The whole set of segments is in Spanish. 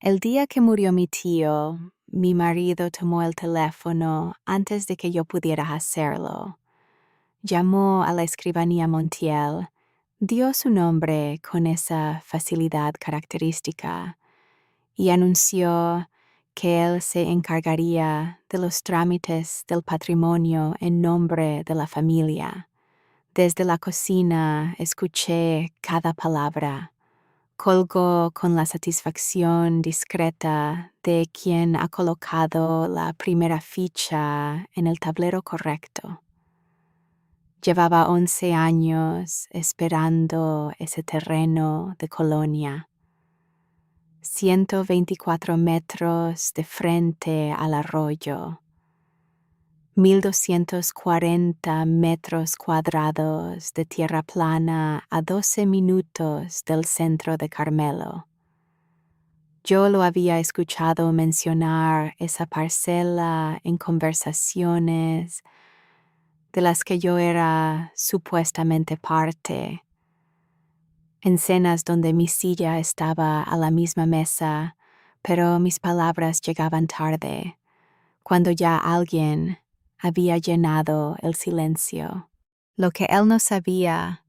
El día que murió mi tío, mi marido tomó el teléfono antes de que yo pudiera hacerlo. Llamó a la escribanía Montiel, dio su nombre con esa facilidad característica y anunció que él se encargaría de los trámites del patrimonio en nombre de la familia. Desde la cocina escuché cada palabra. Colgó con la satisfacción discreta de quien ha colocado la primera ficha en el tablero correcto. Llevaba 11 años esperando ese terreno de colonia. 124 metros de frente al arroyo. 1,240 metros cuadrados de tierra plana a 12 minutos del centro de Carmelo. Yo lo había escuchado mencionar esa parcela en conversaciones de las que yo era supuestamente parte, en cenas donde mi silla estaba a la misma mesa, pero mis palabras llegaban tarde, cuando ya alguien había llenado el silencio. Lo que él no sabía,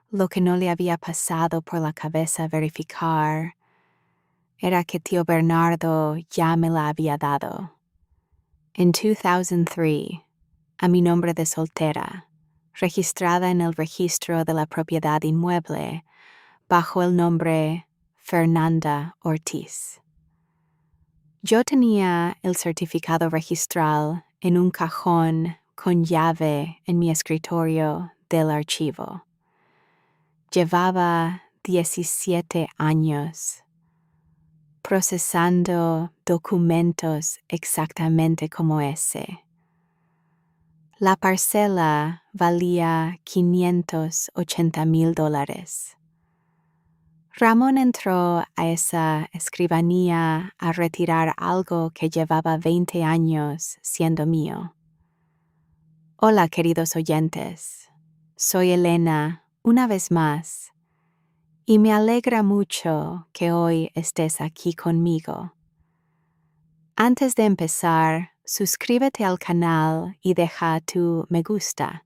lo que no le había pasado por la cabeza verificar, era que tío Bernardo ya me la había dado. En 2003, a mi nombre de soltera, registrada en el registro de la propiedad inmueble, bajo el nombre Fernanda Ortiz. Yo tenía el certificado registral en un cajón con llave en mi escritorio del archivo. Llevaba 17 años procesando documentos exactamente como ese. La parcela valía $580,000. Ramón entró a esa escribanía a retirar algo que llevaba 20 años siendo mío. Hola, queridos oyentes. Soy Elena, una vez más, y me alegra mucho que hoy estés aquí conmigo. Antes de empezar, suscríbete al canal y deja tu me gusta.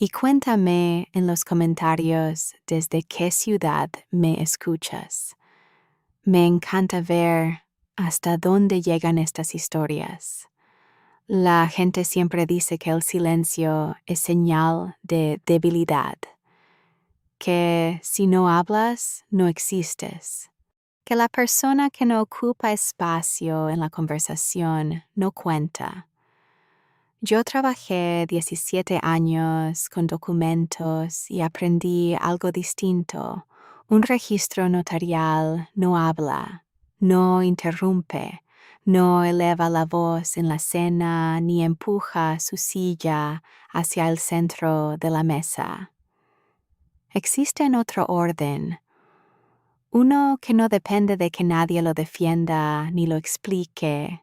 Y cuéntame en los comentarios desde qué ciudad me escuchas. Me encanta ver hasta dónde llegan estas historias. La gente siempre dice que el silencio es señal de debilidad, que si no hablas, no existes, que la persona que no ocupa espacio en la conversación no cuenta. Yo trabajé 17 años con documentos y aprendí algo distinto. Un registro notarial no habla, no interrumpe, no eleva la voz en la cena ni empuja su silla hacia el centro de la mesa. Existe en otro orden, uno que no depende de que nadie lo defienda ni lo explique.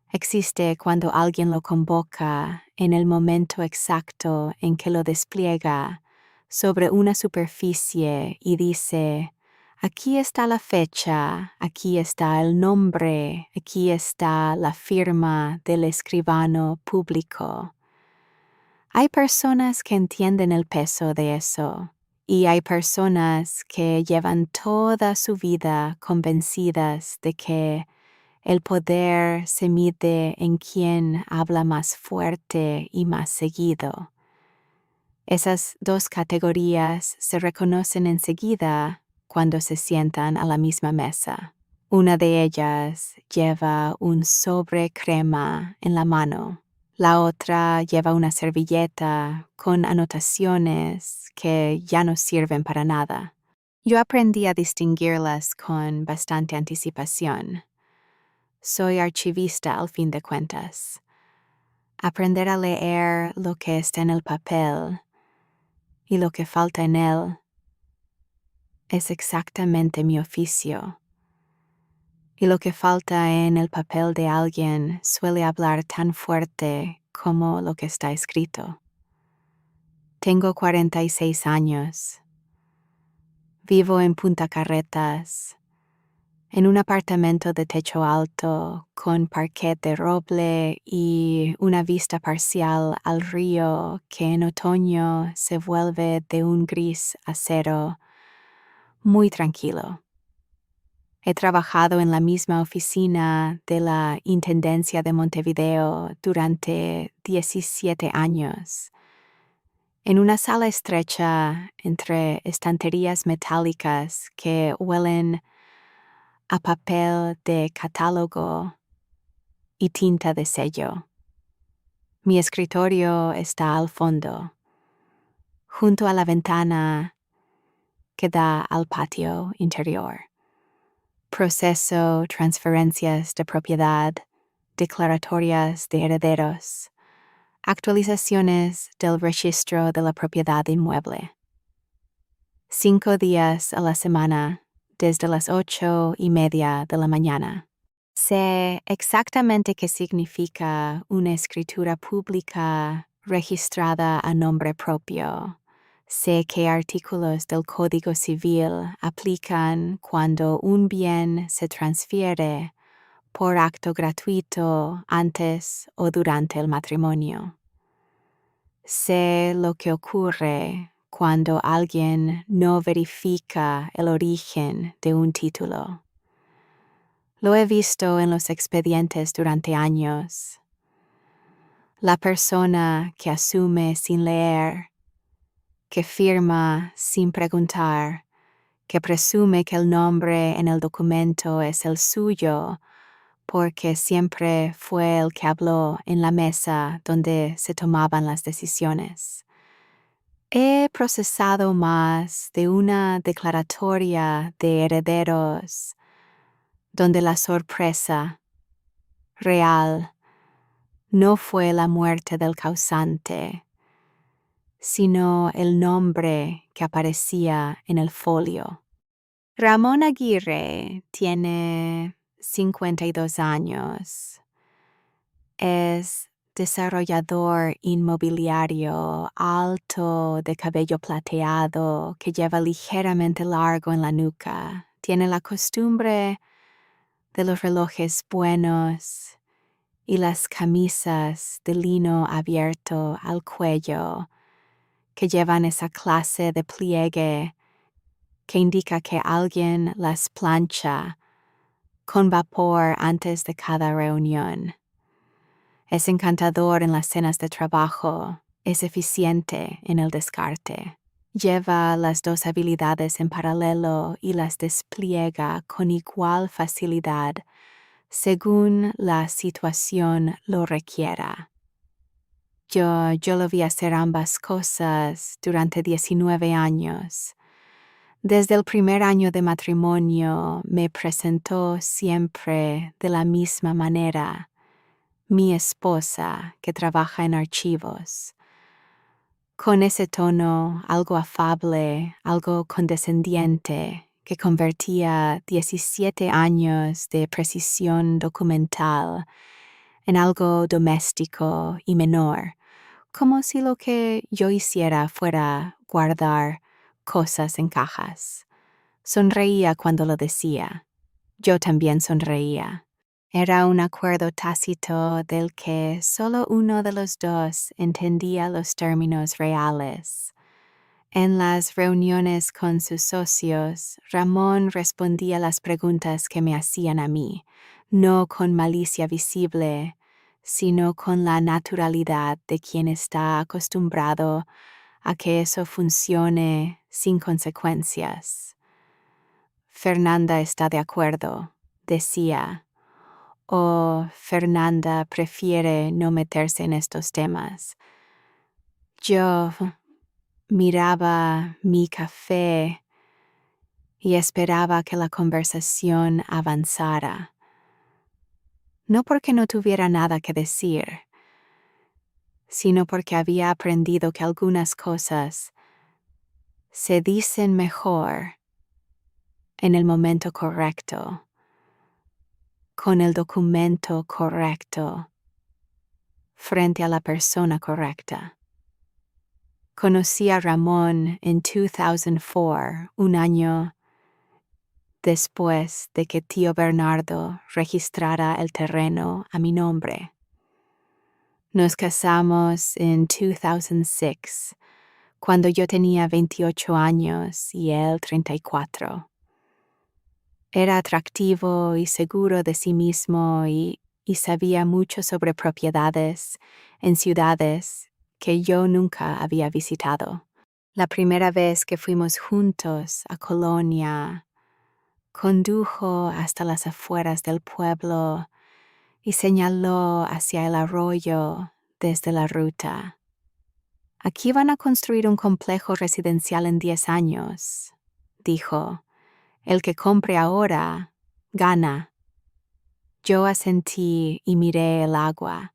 Existe cuando alguien lo convoca en el momento exacto en que lo despliega sobre una superficie y dice: aquí está la fecha, aquí está el nombre, aquí está la firma del escribano público. Hay personas que entienden el peso de eso, y hay personas que llevan toda su vida convencidas de que el poder se mide en quien habla más fuerte y más seguido. Esas dos categorías se reconocen enseguida cuando se sientan a la misma mesa. Una de ellas lleva un sobre crema en la mano. La otra lleva una servilleta con anotaciones que ya no sirven para nada. Yo aprendí a distinguirlas con bastante anticipación. Soy archivista al fin de cuentas. Aprender a leer lo que está en el papel y lo que falta en él es exactamente mi oficio. Y lo que falta en el papel de alguien suele hablar tan fuerte como lo que está escrito. Tengo 46 años. Vivo en Punta Carretas, en un apartamento de techo alto con parquet de roble y una vista parcial al río que en otoño se vuelve de un gris acero, muy tranquilo. He trabajado en la misma oficina de la Intendencia de Montevideo durante 17 años, en una sala estrecha entre estanterías metálicas que huelen a papel de catálogo y tinta de sello. Mi escritorio está al fondo, junto a la ventana que da al patio interior. Proceso transferencias de propiedad, declaratorias de herederos, actualizaciones del registro de la propiedad inmueble. 5 días a la semana, desde las 8:30 de la mañana. Sé exactamente qué significa una escritura pública registrada a nombre propio. Sé qué artículos del Código Civil aplican cuando un bien se transfiere por acto gratuito antes o durante el matrimonio. Sé lo que ocurre cuando alguien no verifica el origen de un título. Lo he visto en los expedientes durante años. La persona que asume sin leer, que firma sin preguntar, que presume que el nombre en el documento es el suyo porque siempre fue el que habló en la mesa donde se tomaban las decisiones. He procesado más de una declaratoria de herederos donde la sorpresa real no fue la muerte del causante, sino el nombre que aparecía en el folio. Ramón Aguirre tiene 52 años. Es desarrollador inmobiliario alto de cabello plateado que lleva ligeramente largo en la nuca. Tiene la costumbre de los relojes buenos y las camisas de lino abierto al cuello que llevan esa clase de pliegue que indica que alguien las plancha con vapor antes de cada reunión. Es encantador en las cenas de trabajo, es eficiente en el descarte. Lleva las dos habilidades en paralelo y las despliega con igual facilidad según la situación lo requiera. Yo lo vi hacer ambas cosas durante 19 años. Desde el primer año de matrimonio me presentó siempre de la misma manera mi esposa que trabaja en archivos, con ese tono algo afable, algo condescendiente, que convertía 17 años de precisión documental en algo doméstico y menor, como si lo que yo hiciera fuera guardar cosas en cajas. Sonreía cuando lo decía. Yo también sonreía. Era un acuerdo tácito del que solo uno de los dos entendía los términos reales. En las reuniones con sus socios, Ramón respondía las preguntas que me hacían a mí, no con malicia visible, sino con la naturalidad de quien está acostumbrado a que eso funcione sin consecuencias. Fernanda está de acuerdo, decía, o Fernanda prefiere no meterse en estos temas. Yo miraba mi café y esperaba que la conversación avanzara. No porque no tuviera nada que decir, sino porque había aprendido que algunas cosas se dicen mejor en el momento correcto, con el documento correcto, frente a la persona correcta. Conocí a Ramón en 2004, un año después de que tío Bernardo registrara el terreno a mi nombre. Nos casamos en 2006, cuando yo tenía 28 años y él 34. Era atractivo y seguro de sí mismo y sabía mucho sobre propiedades en ciudades que yo nunca había visitado. La primera vez que fuimos juntos a Colonia, condujo hasta las afueras del pueblo y señaló hacia el arroyo desde la ruta. Aquí van a construir un complejo residencial en 10 años, dijo. El que compre ahora, gana. Yo asentí y miré el agua.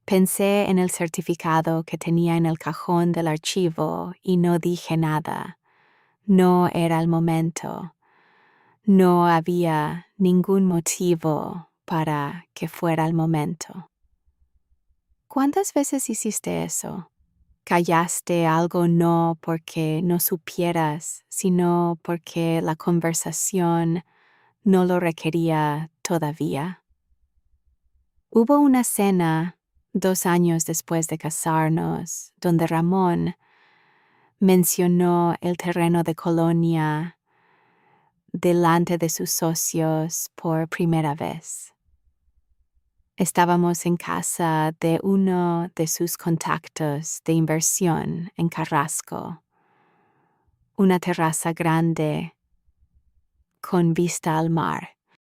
Pensé en el certificado que tenía en el cajón del archivo y no dije nada. No era el momento. No había ningún motivo para que fuera el momento. ¿Cuántas veces hiciste eso? ¿Callaste algo no porque no supieras, sino porque la conversación no lo requería todavía? Hubo una cena 2 años después de casarnos, donde Ramón mencionó el terreno de Colonia delante de sus socios por primera vez. Estábamos en casa de uno de sus contactos de inversión en Carrasco, una terraza grande con vista al mar.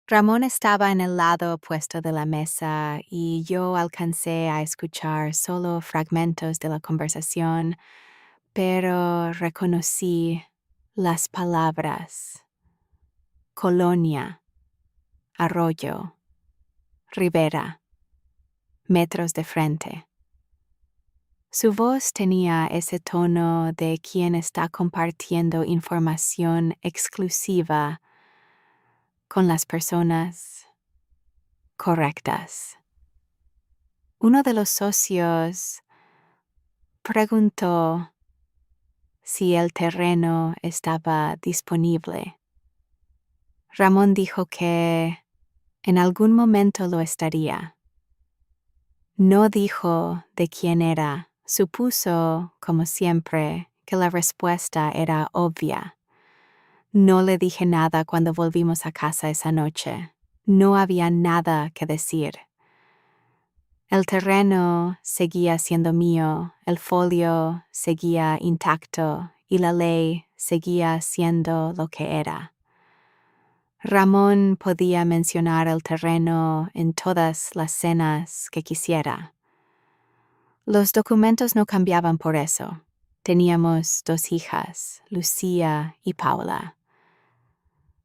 Ramón estaba en el lado opuesto de la mesa y yo alcancé a escuchar solo fragmentos de la conversación, pero reconocí las palabras: Colonia, arroyo, ribera, metros de frente. Su voz tenía ese tono de quien está compartiendo información exclusiva con las personas correctas. Uno de los socios preguntó si el terreno estaba disponible. Ramón dijo que en algún momento lo estaría. No dijo de quién era. Supuso, como siempre, que la respuesta era obvia. No le dije nada cuando volvimos a casa esa noche. No había nada que decir. El terreno seguía siendo mío, el folio seguía intacto y la ley seguía siendo lo que era. Ramón podía mencionar el terreno en todas las cenas que quisiera. Los documentos no cambiaban por eso. Teníamos 2 hijas, Lucía y Paula.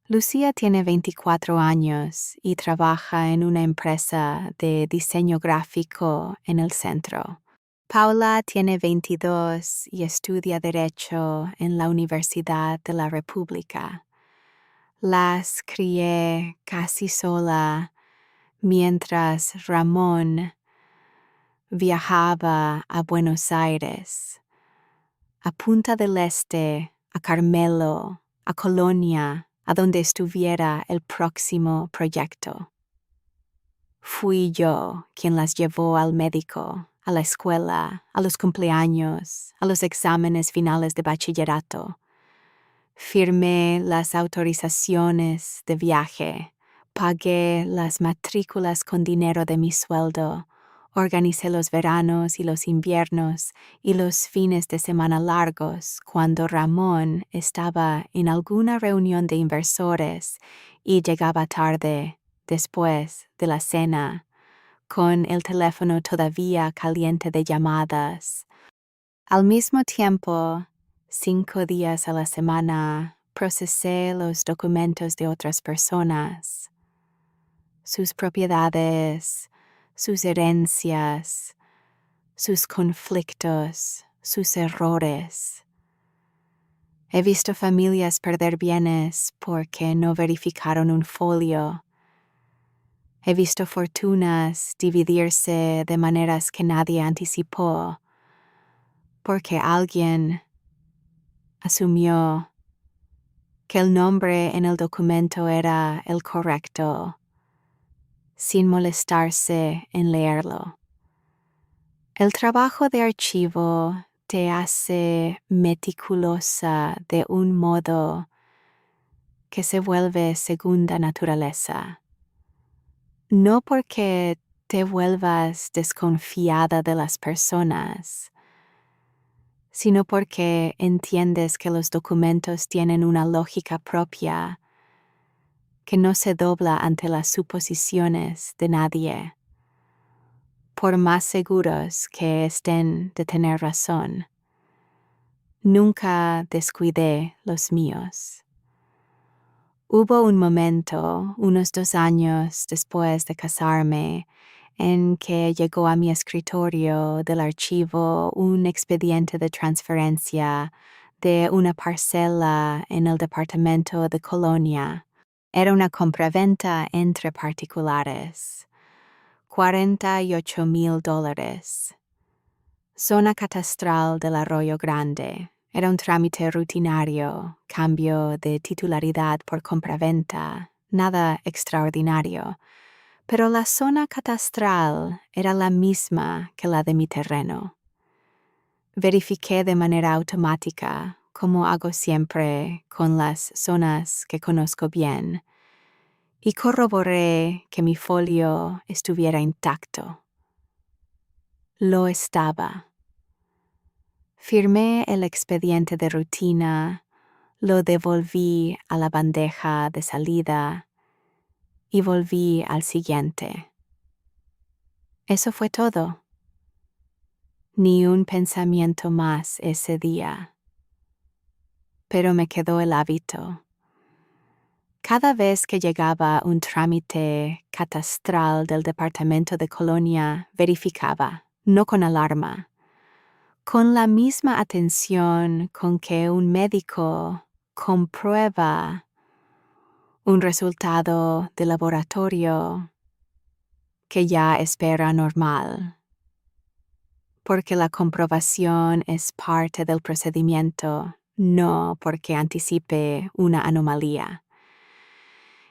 Lucía tiene 24 años y trabaja en una empresa de diseño gráfico en el centro. Paula tiene 22 y estudia Derecho en la Universidad de la República. Las crié casi sola mientras Ramón viajaba a Buenos Aires, a Punta del Este, a Carmelo, a Colonia, a donde estuviera el próximo proyecto. Fui yo quien las llevó al médico, a la escuela, a los cumpleaños, a los exámenes finales de bachillerato. Firmé las autorizaciones de viaje, pagué las matrículas con dinero de mi sueldo, organicé los veranos y los inviernos y los fines de semana largos cuando Ramón estaba en alguna reunión de inversores y llegaba tarde, después de la cena, con el teléfono todavía caliente de llamadas. Al mismo tiempo, 5 días a la semana, procesé los documentos de otras personas, sus propiedades, sus herencias, sus conflictos, sus errores. He visto familias perder bienes porque no verificaron un folio. He visto fortunas dividirse de maneras que nadie anticipó, porque alguien asumió que el nombre en el documento era el correcto, sin molestarse en leerlo. El trabajo de archivo te hace meticulosa de un modo que se vuelve segunda naturaleza. No porque te vuelvas desconfiada de las personas, sino porque entiendes que los documentos tienen una lógica propia que no se dobla ante las suposiciones de nadie, por más seguros que estén de tener razón. Nunca descuidé los míos. Hubo un momento, unos 2 años después de casarme, en que llegó a mi escritorio del archivo un expediente de transferencia de una parcela en el departamento de Colonia. Era una compraventa entre particulares. $48,000. Zona catastral del Arroyo Grande. Era un trámite rutinario, cambio de titularidad por compraventa, nada extraordinario. Pero la zona catastral era la misma que la de mi terreno. Verifiqué de manera automática, como hago siempre con las zonas que conozco bien, y corroboré que mi folio estuviera intacto. Lo estaba. Firmé el expediente de rutina, lo devolví a la bandeja de salida y volví al siguiente. Eso fue todo. Ni un pensamiento más ese día. Pero me quedó el hábito. Cada vez que llegaba un trámite catastral del departamento de Colonia, verificaba, no con alarma, con la misma atención con que un médico comprueba un resultado de laboratorio que ya espera normal, porque la comprobación es parte del procedimiento, no porque anticipe una anomalía.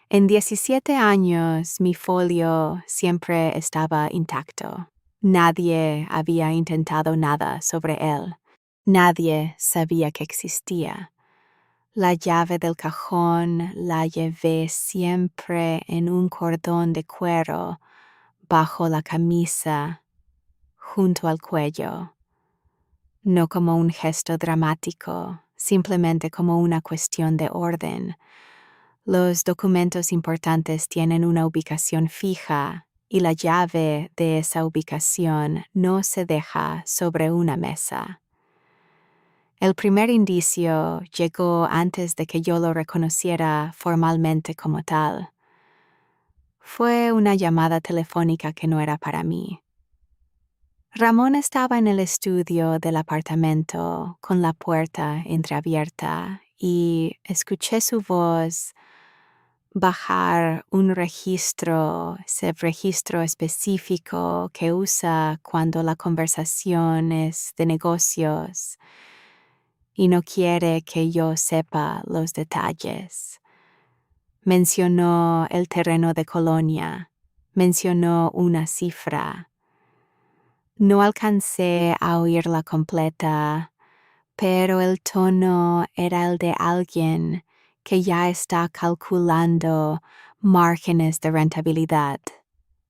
En 17 años mi folio siempre estaba intacto. Nadie había intentado nada sobre él. Nadie sabía que existía. La llave del cajón la llevé siempre en un cordón de cuero bajo la camisa, junto al cuello. No como un gesto dramático, simplemente como una cuestión de orden. Los documentos importantes tienen una ubicación fija y la llave de esa ubicación no se deja sobre una mesa. El primer indicio llegó antes de que yo lo reconociera formalmente como tal. Fue una llamada telefónica que no era para mí. Ramón estaba en el estudio del apartamento con la puerta entreabierta y escuché su voz bajar un registro, ese registro específico que usa cuando la conversación es de negocios y no quiere que yo sepa los detalles. Mencionó el terreno de Colonia, mencionó una cifra. No alcancé a oírla completa, pero el tono era el de alguien que ya está calculando márgenes de rentabilidad,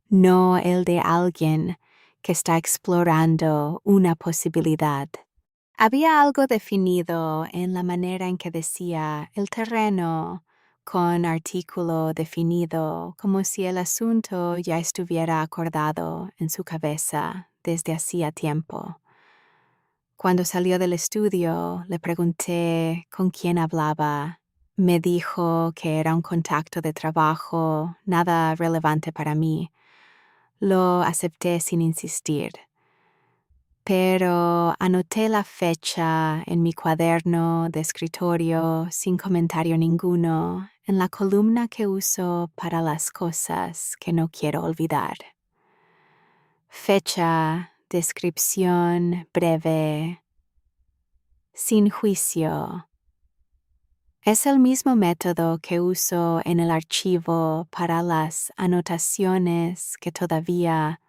no el de alguien que está explorando una posibilidad. Había algo definido en la manera en que decía el terreno, con artículo definido, como si el asunto ya estuviera acordado en su cabeza desde hacía tiempo. Cuando salió del estudio, le pregunté con quién hablaba. Me dijo que era un contacto de trabajo, nada relevante para mí. Lo acepté sin insistir. Pero anoté la fecha en mi cuaderno de escritorio sin comentario ninguno en la columna que uso para las cosas que no quiero olvidar. Fecha, descripción breve, sin juicio. Es el mismo método que uso en el archivo para las anotaciones que todavía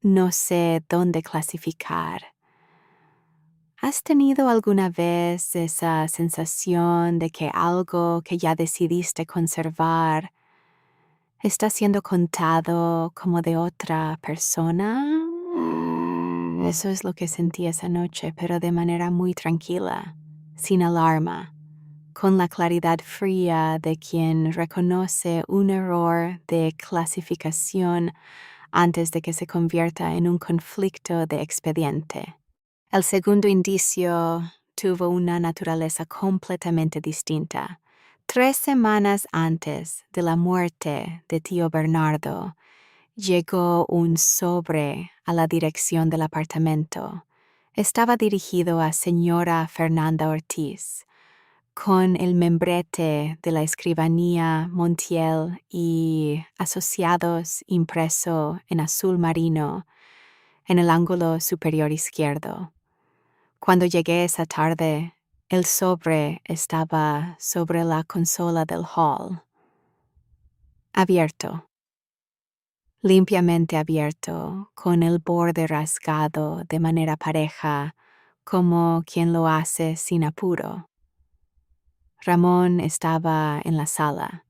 no sé dónde clasificar. ¿Has tenido alguna vez esa sensación de que algo que ya decidiste conservar está siendo contado como de otra persona? Eso es lo que sentí esa noche, pero de manera muy tranquila, sin alarma, con la claridad fría de quien reconoce un error de clasificación antes de que se convierta en un conflicto de expediente. El segundo indicio tuvo una naturaleza completamente distinta. 3 semanas antes de la muerte de tío Bernardo, llegó un sobre a la dirección del apartamento. Estaba dirigido a señora Fernanda Ortiz, con el membrete de la escribanía Montiel y asociados impreso en azul marino en el ángulo superior izquierdo. Cuando llegué esa tarde, el sobre estaba sobre la consola del hall, abierto, limpiamente abierto, con el borde rasgado de manera pareja, como quien lo hace sin apuro. Ramón estaba en la sala.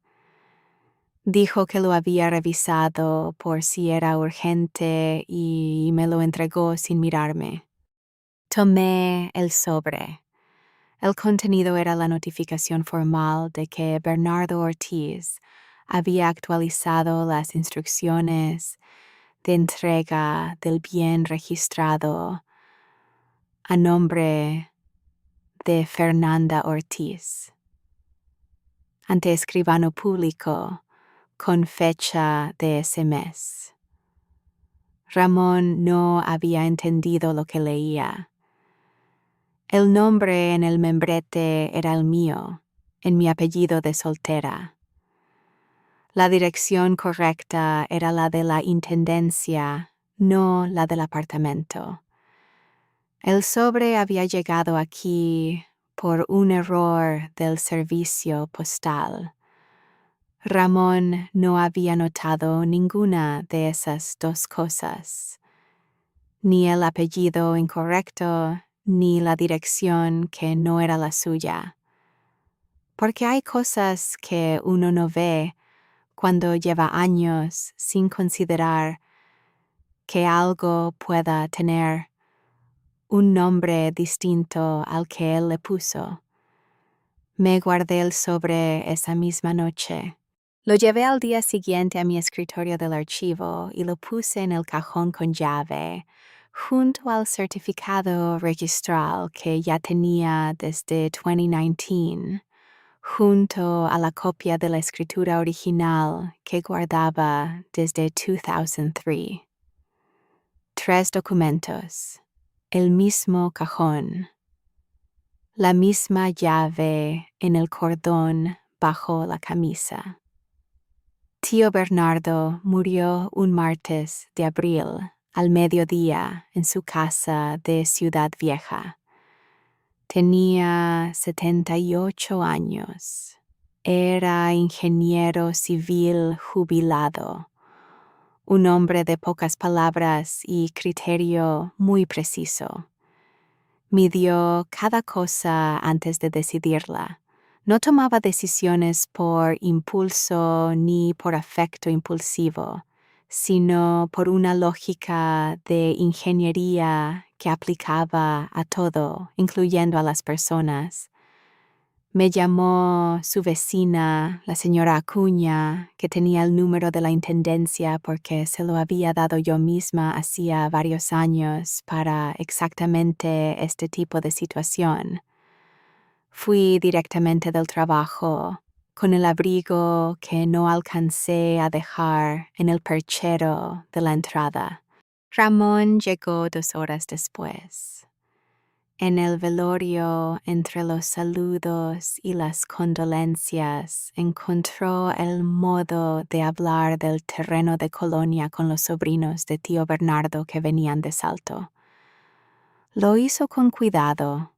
Dijo que lo había revisado por si era urgente y me lo entregó sin mirarme. Tomé el sobre. El contenido era la notificación formal de que Bernardo Ortiz había actualizado las instrucciones de entrega del bien registrado a nombre de Fernanda Ortiz ante escribano público con fecha de ese mes. Ramón no había entendido lo que leía. El nombre en el membrete era el mío, en mi apellido de soltera. La dirección correcta era la de la intendencia, no la del apartamento. El sobre había llegado aquí por un error del servicio postal. Ramón no había notado ninguna de esas dos cosas, ni el apellido incorrecto, ni la dirección que no era la suya. Porque hay cosas que uno no ve cuando lleva años sin considerar que algo pueda tener un nombre distinto al que él le puso. Me guardé el sobre esa misma noche. Lo llevé al día siguiente a mi escritorio del archivo y lo puse en el cajón con llave, junto al certificado registral que ya tenía desde 2019, junto a la copia de la escritura original que guardaba desde 2003. 3 documentos, el mismo cajón, la misma llave en el cordón bajo la camisa. Tío Bernardo murió un martes de abril al mediodía en su casa de Ciudad Vieja. Tenía 78 años. Era ingeniero civil jubilado, un hombre de pocas palabras y criterio muy preciso. Midió cada cosa antes de decidirla. No tomaba decisiones por impulso ni por afecto impulsivo, sino por una lógica de ingeniería que aplicaba a todo, incluyendo a las personas. Me llamó su vecina, la señora Acuña, que tenía el número de la intendencia porque se lo había dado yo misma hacía varios años para exactamente este tipo de situación. Fui directamente del trabajo, con el abrigo que no alcancé a dejar en el perchero de la entrada. Ramón llegó 2 horas después. En el velorio, entre los saludos y las condolencias, encontró el modo de hablar del terreno de Colonia con los sobrinos de tío Bernardo que venían de Salto. Lo hizo con cuidado,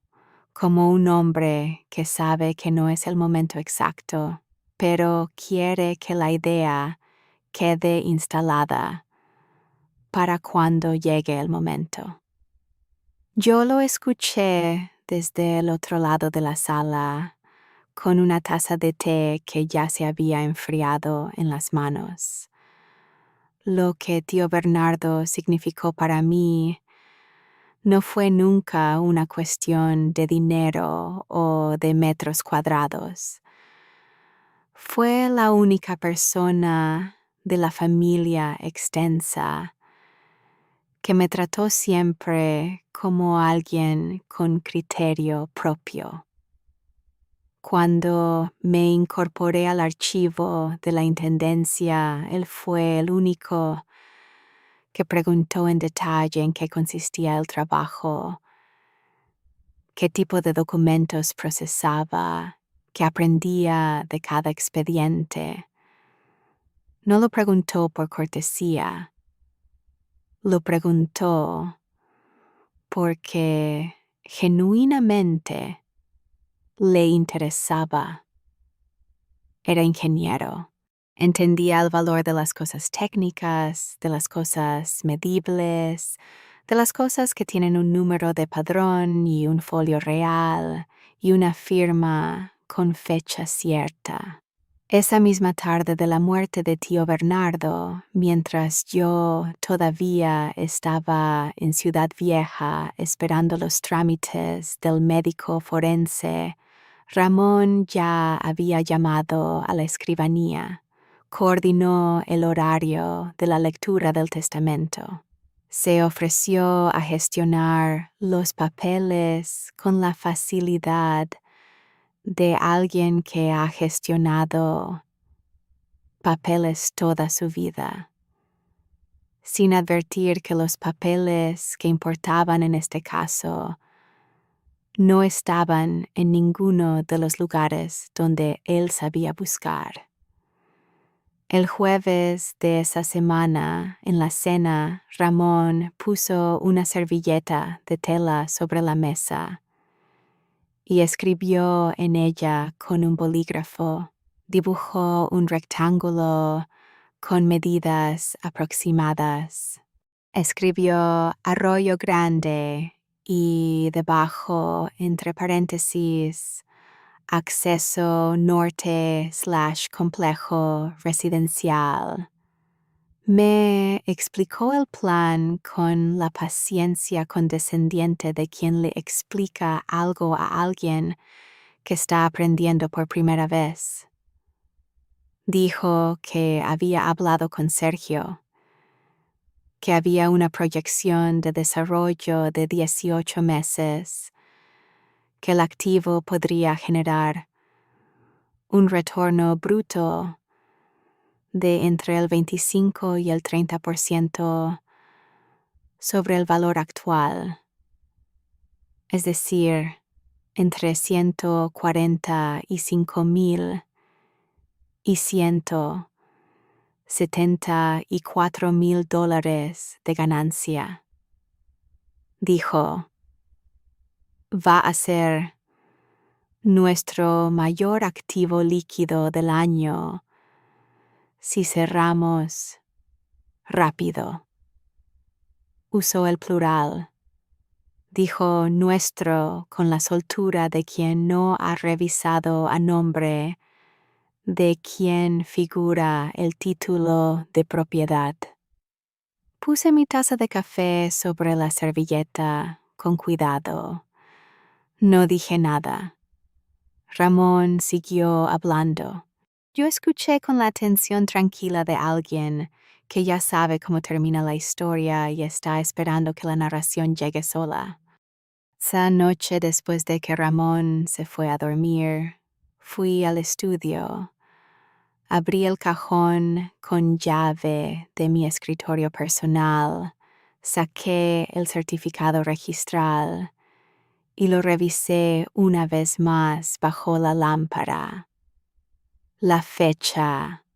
como un hombre que sabe que no es el momento exacto, pero quiere que la idea quede instalada para cuando llegue el momento. Yo lo escuché desde el otro lado de la sala, con una taza de té que ya se había enfriado en las manos. Lo que tío Bernardo significó para mí no fue nunca una cuestión de dinero o de metros cuadrados. Fue la única persona de la familia extensa que me trató siempre como alguien con criterio propio. Cuando me incorporé al archivo de la intendencia, él fue el único que preguntó en detalle en qué consistía el trabajo, qué tipo de documentos procesaba, qué aprendía de cada expediente. No lo preguntó por cortesía, lo preguntó porque genuinamente le interesaba. Era ingeniero. Entendía el valor de las cosas técnicas, de las cosas medibles, de las cosas que tienen un número de padrón y un folio real y una firma con fecha cierta. Esa misma tarde de la muerte de tío Bernardo, mientras yo todavía estaba en Ciudad Vieja esperando los trámites del médico forense, Ramón ya había llamado a la escribanía, coordinó el horario de la lectura del testamento. Se ofreció a gestionar los papeles con la facilidad de alguien que ha gestionado papeles toda su vida, sin advertir que los papeles que importaban en este caso no estaban en ninguno de los lugares donde él sabía buscar. El jueves de esa semana, en la cena, Ramón puso una servilleta de tela sobre la mesa y escribió en ella con un bolígrafo. Dibujó un rectángulo con medidas aproximadas. Escribió Arroyo Grande y debajo, entre paréntesis, acceso norte/complejo residencial. Me explicó el plan con la paciencia condescendiente de quien le explica algo a alguien que está aprendiendo por primera vez. Dijo que había hablado con Sergio, que había una proyección de desarrollo de 18 meses, que el activo podría generar un retorno bruto de entre el 25 y el 30% sobre el valor actual, es decir, entre 145,000 y $174,000 de ganancia. Dijo, va a ser nuestro mayor activo líquido del año si cerramos rápido. Usó el plural. Dijo nuestro con la soltura de quien no ha revisado a nombre de quien figura el título de propiedad. Puse mi taza de café sobre la servilleta con cuidado. No dije nada. Ramón siguió hablando. Yo escuché con la atención tranquila de alguien que ya sabe cómo termina la historia y está esperando que la narración llegue sola. Esa noche, después de que Ramón se fue a dormir, fui al estudio. Abrí el cajón con llave de mi escritorio personal, saqué el certificado registral y lo revisé una vez más bajo la lámpara. La fecha: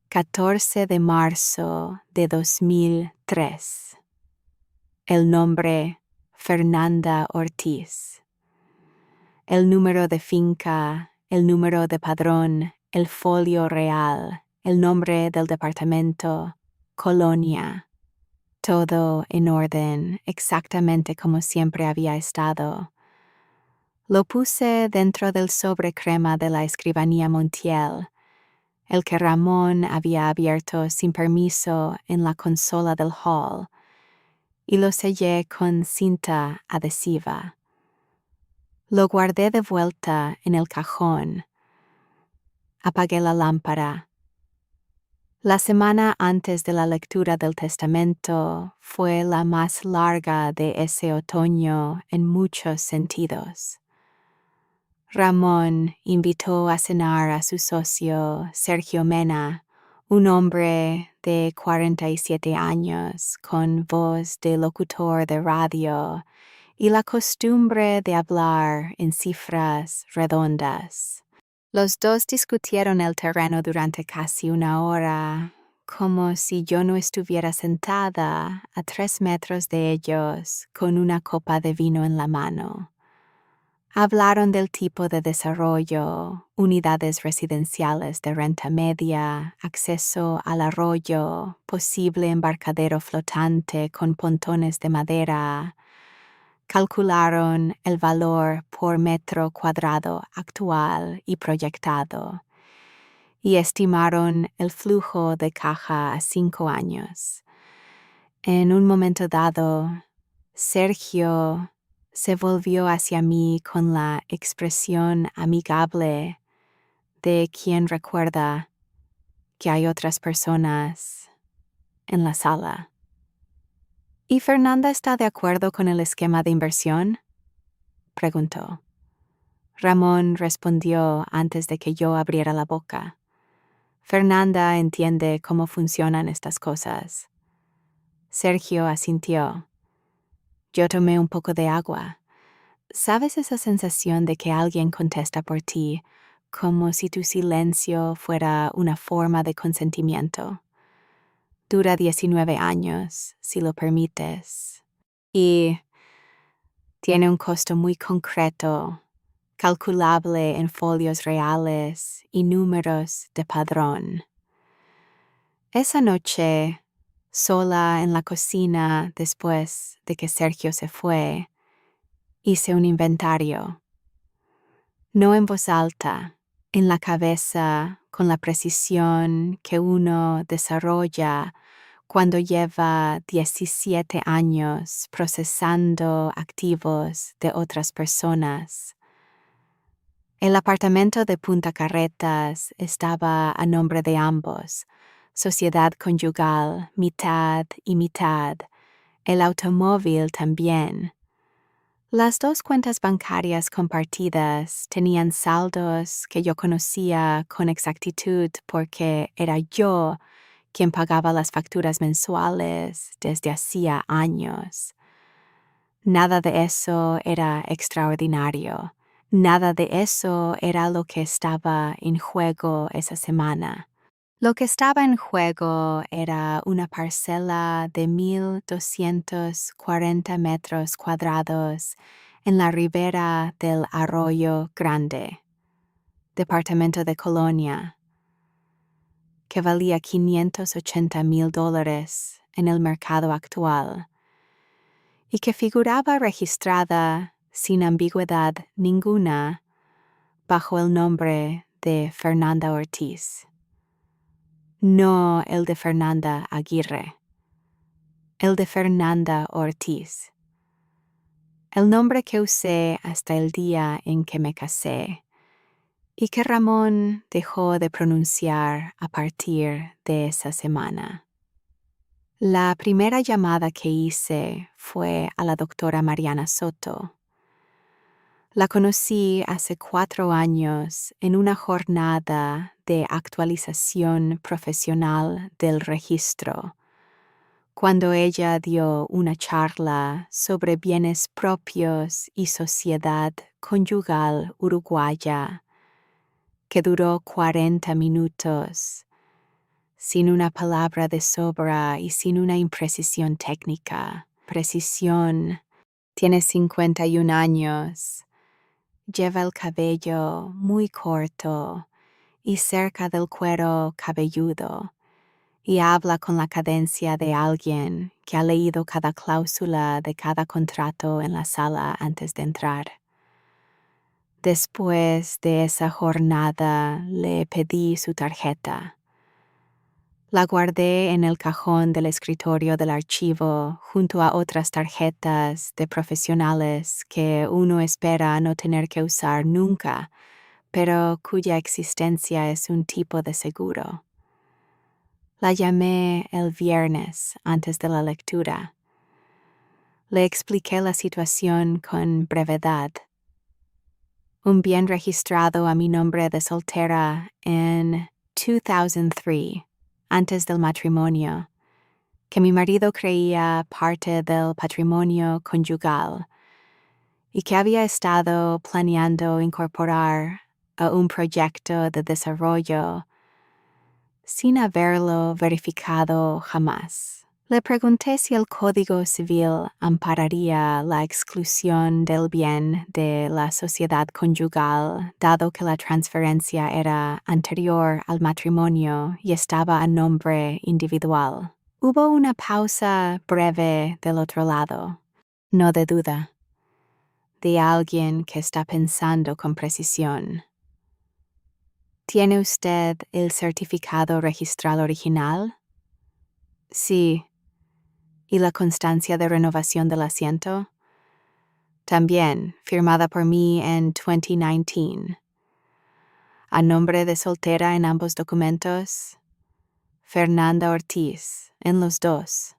14 de marzo de 2003. El nombre: Fernanda Ortiz. el número de finca, el número de padrón, el folio real, el nombre del departamento, colonia. Todo en orden, exactamente como siempre había estado. Lo puse dentro del sobre crema de la escribanía Montiel, el que Ramón había abierto sin permiso en la consola del hall, y lo sellé con cinta adhesiva. Lo guardé de vuelta en el cajón. Apagué la lámpara. La semana antes de la lectura del testamento fue la más larga de ese otoño en muchos sentidos. Ramón invitó a cenar a su socio, Sergio Mena, un hombre de 47 años, con voz de locutor de radio y la costumbre de hablar en cifras redondas. Los dos discutieron el terreno durante casi una hora, como si yo no estuviera sentada a 3 metros de ellos con una copa de vino en la mano. Hablaron del tipo de desarrollo, unidades residenciales de renta media, acceso al arroyo, posible embarcadero flotante con pontones de madera. Calcularon el valor por metro cuadrado actual y proyectado, y estimaron el flujo de caja a 5 años. En un momento dado, Sergio se volvió hacia mí con la expresión amigable de quien recuerda que hay otras personas en la sala. ¿Y Fernanda está de acuerdo con el esquema de inversión?, preguntó. Ramón respondió antes de que yo abriera la boca. Fernanda entiende cómo funcionan estas cosas. Sergio asintió. Yo tomé un poco de agua. ¿Sabes esa sensación de que alguien contesta por ti, como si tu silencio fuera una forma de consentimiento? Dura 19 años, si lo permites. Y tiene un costo muy concreto, calculable en folios reales y números de padrón. Esa noche, sola en la cocina después de que Sergio se fue, hice un inventario. No en voz alta, en la cabeza, con la precisión que uno desarrolla cuando lleva 17 años procesando activos de otras personas. El apartamento de Punta Carretas estaba a nombre de ambos, sociedad conyugal, mitad y mitad, el automóvil también. Las 2 cuentas bancarias compartidas tenían saldos que yo conocía con exactitud porque era yo quien pagaba las facturas mensuales desde hacía años. Nada de eso era extraordinario. Nada de eso era lo que estaba en juego esa semana. Lo que estaba en juego era una parcela de 1,240 metros cuadrados en la ribera del Arroyo Grande, departamento de Colonia, que valía $580,000 en el mercado actual y que figuraba registrada sin ambigüedad ninguna bajo el nombre de Fernanda Ortiz. No el de Fernanda Aguirre, el de Fernanda Ortiz. El nombre que usé hasta el día en que me casé y que Ramón dejó de pronunciar a partir de esa semana. La primera llamada que hice fue a la doctora Mariana Soto. La conocí hace 4 años en una jornada de actualización profesional del registro, cuando ella dio una charla sobre bienes propios y sociedad conyugal uruguaya, que duró 40 minutos, sin una palabra de sobra y sin una imprecisión técnica. Precisión. Tiene 51 años. lleva el cabello muy corto y cerca del cuero cabelludo, y habla con la cadencia de alguien que ha leído cada cláusula de cada contrato en la sala antes de entrar. Después de esa jornada le pedí su tarjeta. La guardé en el cajón del escritorio del archivo junto a otras tarjetas de profesionales que uno espera no tener que usar nunca, pero cuya existencia es un tipo de seguro. La llamé el viernes antes de la lectura. Le expliqué la situación con brevedad. Un bien registrado a mi nombre de soltera en 2003, antes del matrimonio, que mi marido creía parte del patrimonio conyugal y que había estado planeando incorporar a un proyecto de desarrollo sin haberlo verificado jamás. Le pregunté si el Código Civil ampararía la exclusión del bien de la sociedad conyugal, dado que la transferencia era anterior al matrimonio y estaba a nombre individual. Hubo una pausa breve del otro lado, no de duda, de alguien que está pensando con precisión. ¿Tiene usted el certificado registral original? Sí. ¿Y la constancia de renovación del asiento? También, firmada por mí en 2019. ¿A nombre de soltera en ambos documentos? Fernanda Ortiz, en los dos.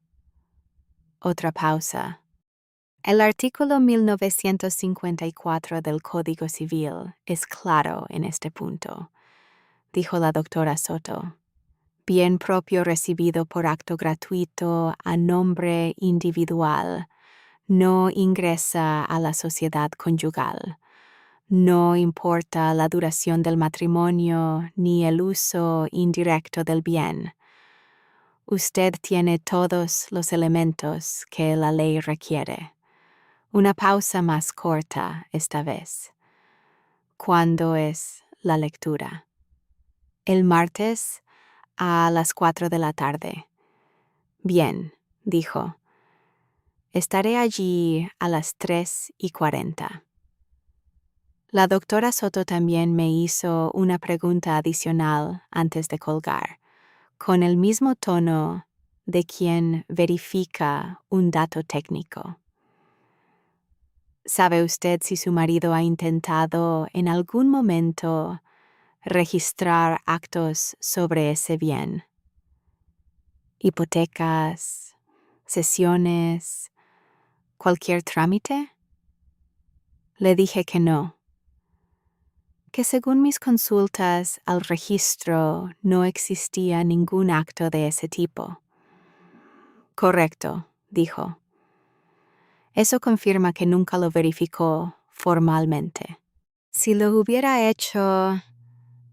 Otra pausa. El artículo 1954 del Código Civil es claro en este punto, dijo la doctora Soto. Bien propio recibido por acto gratuito a nombre individual no ingresa a la sociedad conyugal. No importa la duración del matrimonio ni el uso indirecto del bien. Usted tiene todos los elementos que la ley requiere. Una pausa más corta esta vez. ¿Cuándo es la lectura? El martes a las 4 de la tarde. Bien, dijo. Estaré allí a las 3:40. La doctora Soto también me hizo una pregunta adicional antes de colgar, con el mismo tono de quien verifica un dato técnico. ¿Sabe usted si su marido ha intentado en algún momento registrar actos sobre ese bien? ¿Hipotecas, cesiones, cualquier trámite? Le dije que no. Que según mis consultas al registro no existía ningún acto de ese tipo. Correcto, dijo. Eso confirma que nunca lo verificó formalmente. Si lo hubiera hecho,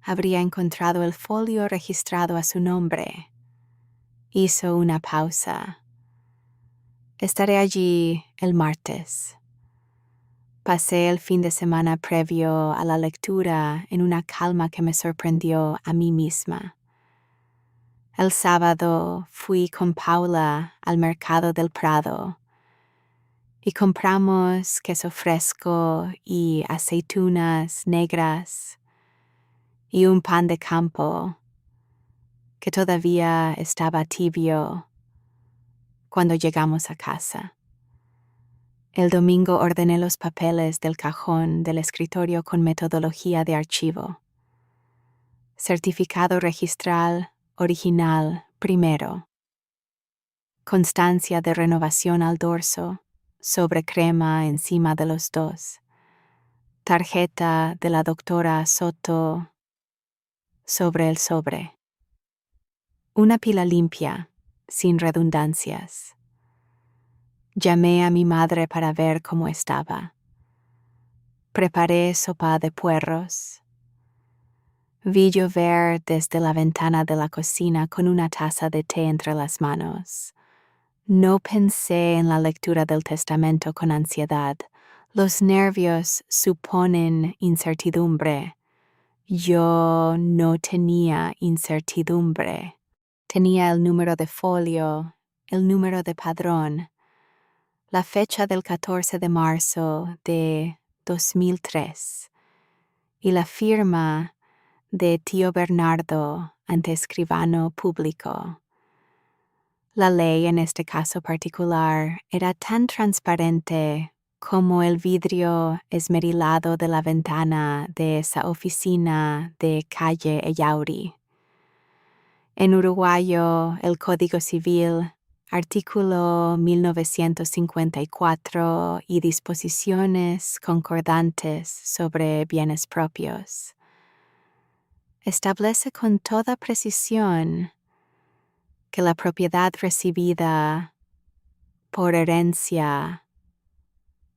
habría encontrado el folio registrado a su nombre. Hizo una pausa. Estaré allí el martes. Pasé el fin de semana previo a la lectura en una calma que me sorprendió a mí misma. El sábado fui con Paula al mercado del Prado y compramos queso fresco y aceitunas negras y un pan de campo que todavía estaba tibio cuando llegamos a casa. El domingo ordené los papeles del cajón del escritorio con metodología de archivo. Certificado registral original primero. Constancia de renovación al dorso, sobre crema encima de los dos. Tarjeta de la doctora Soto sobre el sobre. Una pila limpia, sin redundancias. Llamé a mi madre para ver cómo estaba. Preparé sopa de puerros. Vi llover desde la ventana de la cocina con una taza de té entre las manos. No pensé en la lectura del testamento con ansiedad. Los nervios suponen incertidumbre. Yo no tenía incertidumbre. Tenía el número de folio, el número de padrón, la fecha del 14 de marzo de 2003 y la firma de tío Bernardo ante escribano público. La ley en este caso particular era tan transparente como el vidrio esmerilado de la ventana de esa oficina de calle Ellauri. En uruguayo, el Código Civil, artículo 1954 y disposiciones concordantes sobre bienes propios, establece con toda precisión que la propiedad recibida por herencia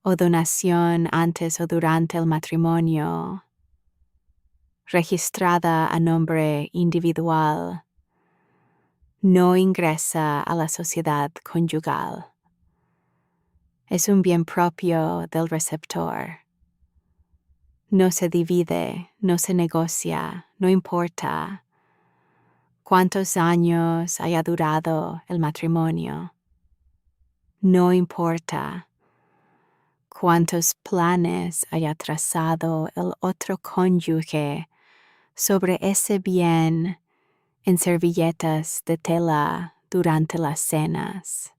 o donación antes o durante el matrimonio, registrada a nombre individual, no ingresa a la sociedad conyugal. Es un bien propio del receptor. No se divide, no se negocia, no importa cuántos años haya durado el matrimonio. No importa cuántos planes haya trazado el otro cónyuge sobre ese bien en servilletas de tela durante las cenas.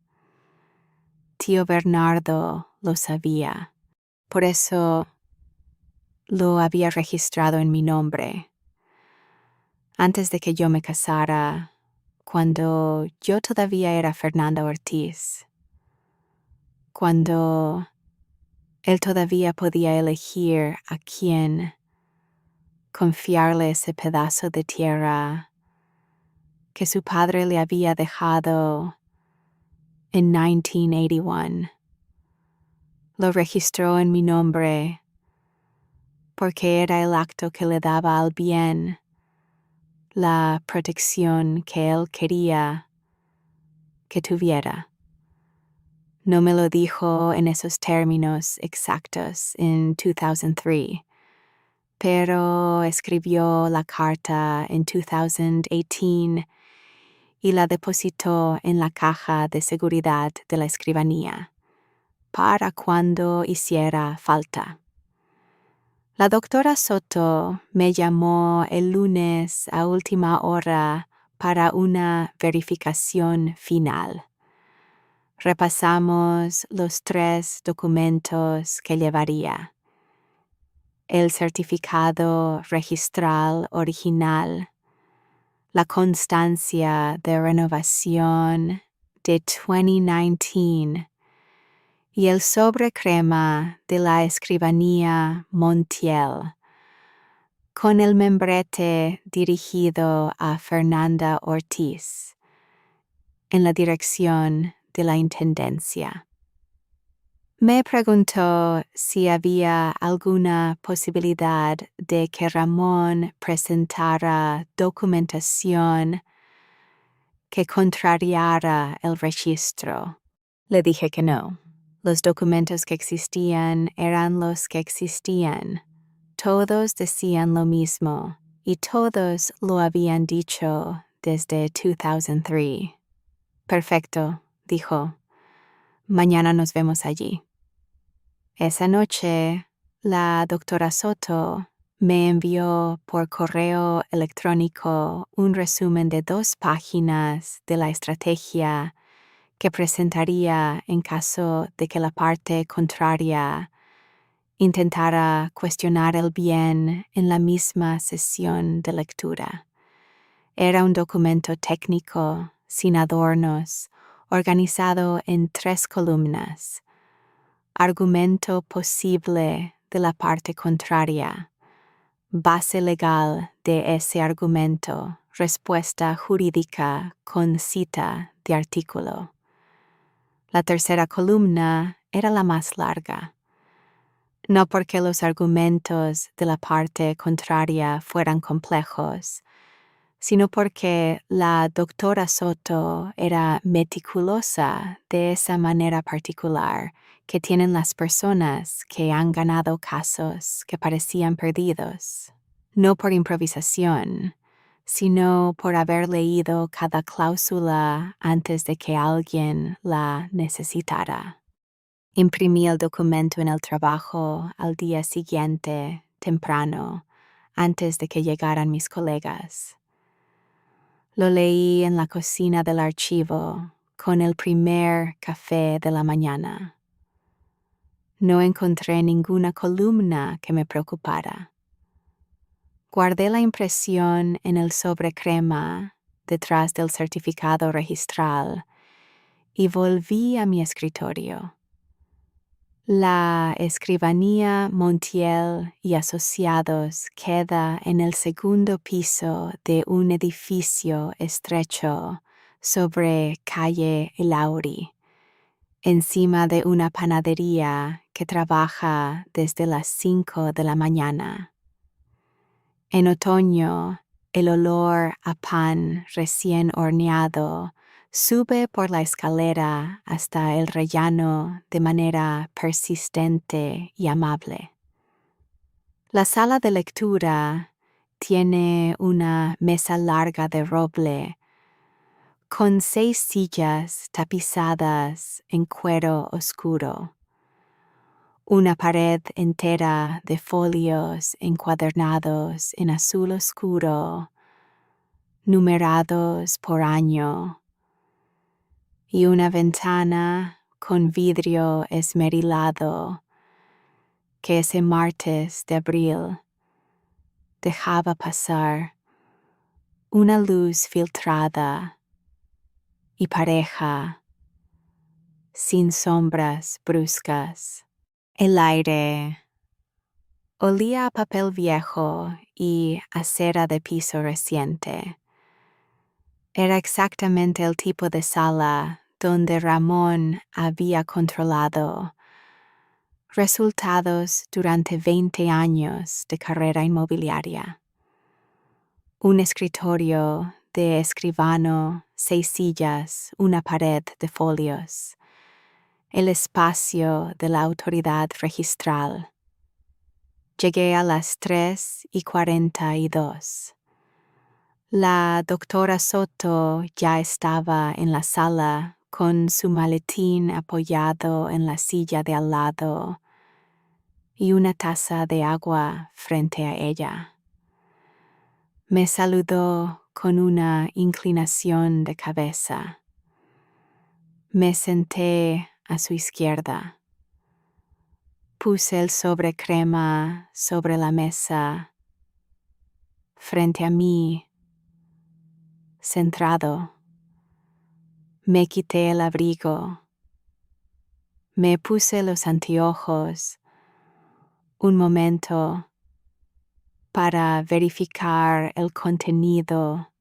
Tío Bernardo lo sabía, por eso lo había registrado en mi nombre. Antes de que yo me casara, cuando yo todavía era Fernanda Ortiz, cuando él todavía podía elegir a quién confiarle ese pedazo de tierra que su padre le había dejado en 1981. Lo registró en mi nombre porque era el acto que le daba al bien la protección que él quería que tuviera. No me lo dijo en esos términos exactos en 2003, pero escribió la carta en 2018 y la depositó en la caja de seguridad de la escribanía, para cuando hiciera falta. La doctora Soto me llamó el lunes a última hora para una verificación final. Repasamos los 3 documentos que llevaría: el certificado registral original, la constancia de renovación de 2019 y el sobre crema de la escribanía Montiel, con el membrete dirigido a Fernanda Ortiz, en la dirección de la Intendencia. Me preguntó si había alguna posibilidad de que Ramón presentara documentación que contrariara el registro. Le dije que no. Los documentos que existían eran los que existían. Todos decían lo mismo y todos lo habían dicho desde 2003. Perfecto, dijo. Mañana nos vemos allí. Esa noche, la doctora Soto me envió por correo electrónico un resumen de 2 páginas de la estrategia que presentaría en caso de que la parte contraria intentara cuestionar el bien en la misma sesión de lectura. Era un documento técnico, sin adornos, organizado en 3 columnas. Argumento posible de la parte contraria, base legal de ese argumento, respuesta jurídica con cita de artículo. La tercera columna era la más larga. No porque los argumentos de la parte contraria fueran complejos, sino porque la doctora Soto era meticulosa de esa manera particular que tienen las personas que han ganado casos que parecían perdidos, no por improvisación, sino por haber leído cada cláusula antes de que alguien la necesitara. Imprimí el documento en el trabajo al día siguiente, temprano, antes de que llegaran mis colegas. Lo leí en la cocina del archivo, con el primer café de la mañana. No encontré ninguna columna que me preocupara. Guardé la impresión en el sobre crema, detrás del certificado registral, y volví a mi escritorio. La escribanía Montiel y Asociados queda en el segundo piso de un edificio estrecho sobre calle Elauri, encima de una panadería que trabaja desde las 5 de la mañana. En otoño, el olor a pan recién horneado sube por la escalera hasta el rellano de manera persistente y amable. La sala de lectura tiene una mesa larga de roble con 6 sillas tapizadas en cuero oscuro, una pared entera de folios encuadernados en azul oscuro, numerados por año, y una ventana con vidrio esmerilado que ese martes de abril dejaba pasar una luz filtrada y pareja, sin sombras bruscas. El aire olía a papel viejo y a cera de piso reciente. Era exactamente el tipo de sala donde Ramón había controlado resultados durante 20 años de carrera inmobiliaria. Un escritorio de escribano, 6 sillas, una pared de folios. El espacio de la autoridad registral. Llegué a las 3:42. La doctora Soto ya estaba en la sala con su maletín apoyado en la silla de al lado y una taza de agua frente a ella. Me saludó con una inclinación de cabeza. Me senté a su izquierda. Puse el sobre crema sobre la mesa, frente a mí, centrado. Me quité el abrigo. Me puse los anteojos un momento para verificar el contenido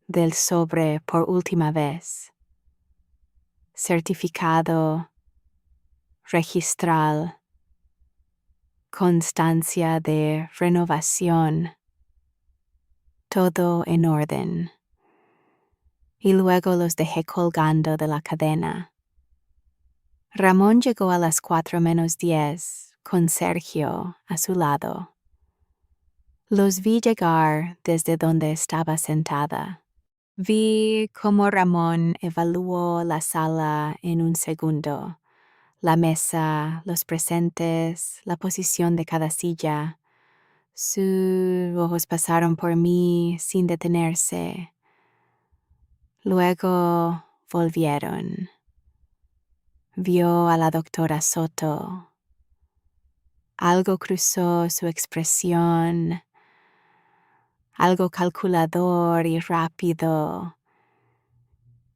del sobre por última vez. Certificado registral, constancia de renovación, todo en orden. Y luego los dejé colgando de la cadena. Ramón llegó a las 4:10 con Sergio a su lado. Los vi llegar desde donde estaba sentada. Vi cómo Ramón evaluó la sala en un segundo. La mesa, los presentes, la posición de cada silla. Sus ojos pasaron por mí sin detenerse. Luego volvieron. Vio a la doctora Soto. Algo cruzó su expresión, algo calculador y rápido.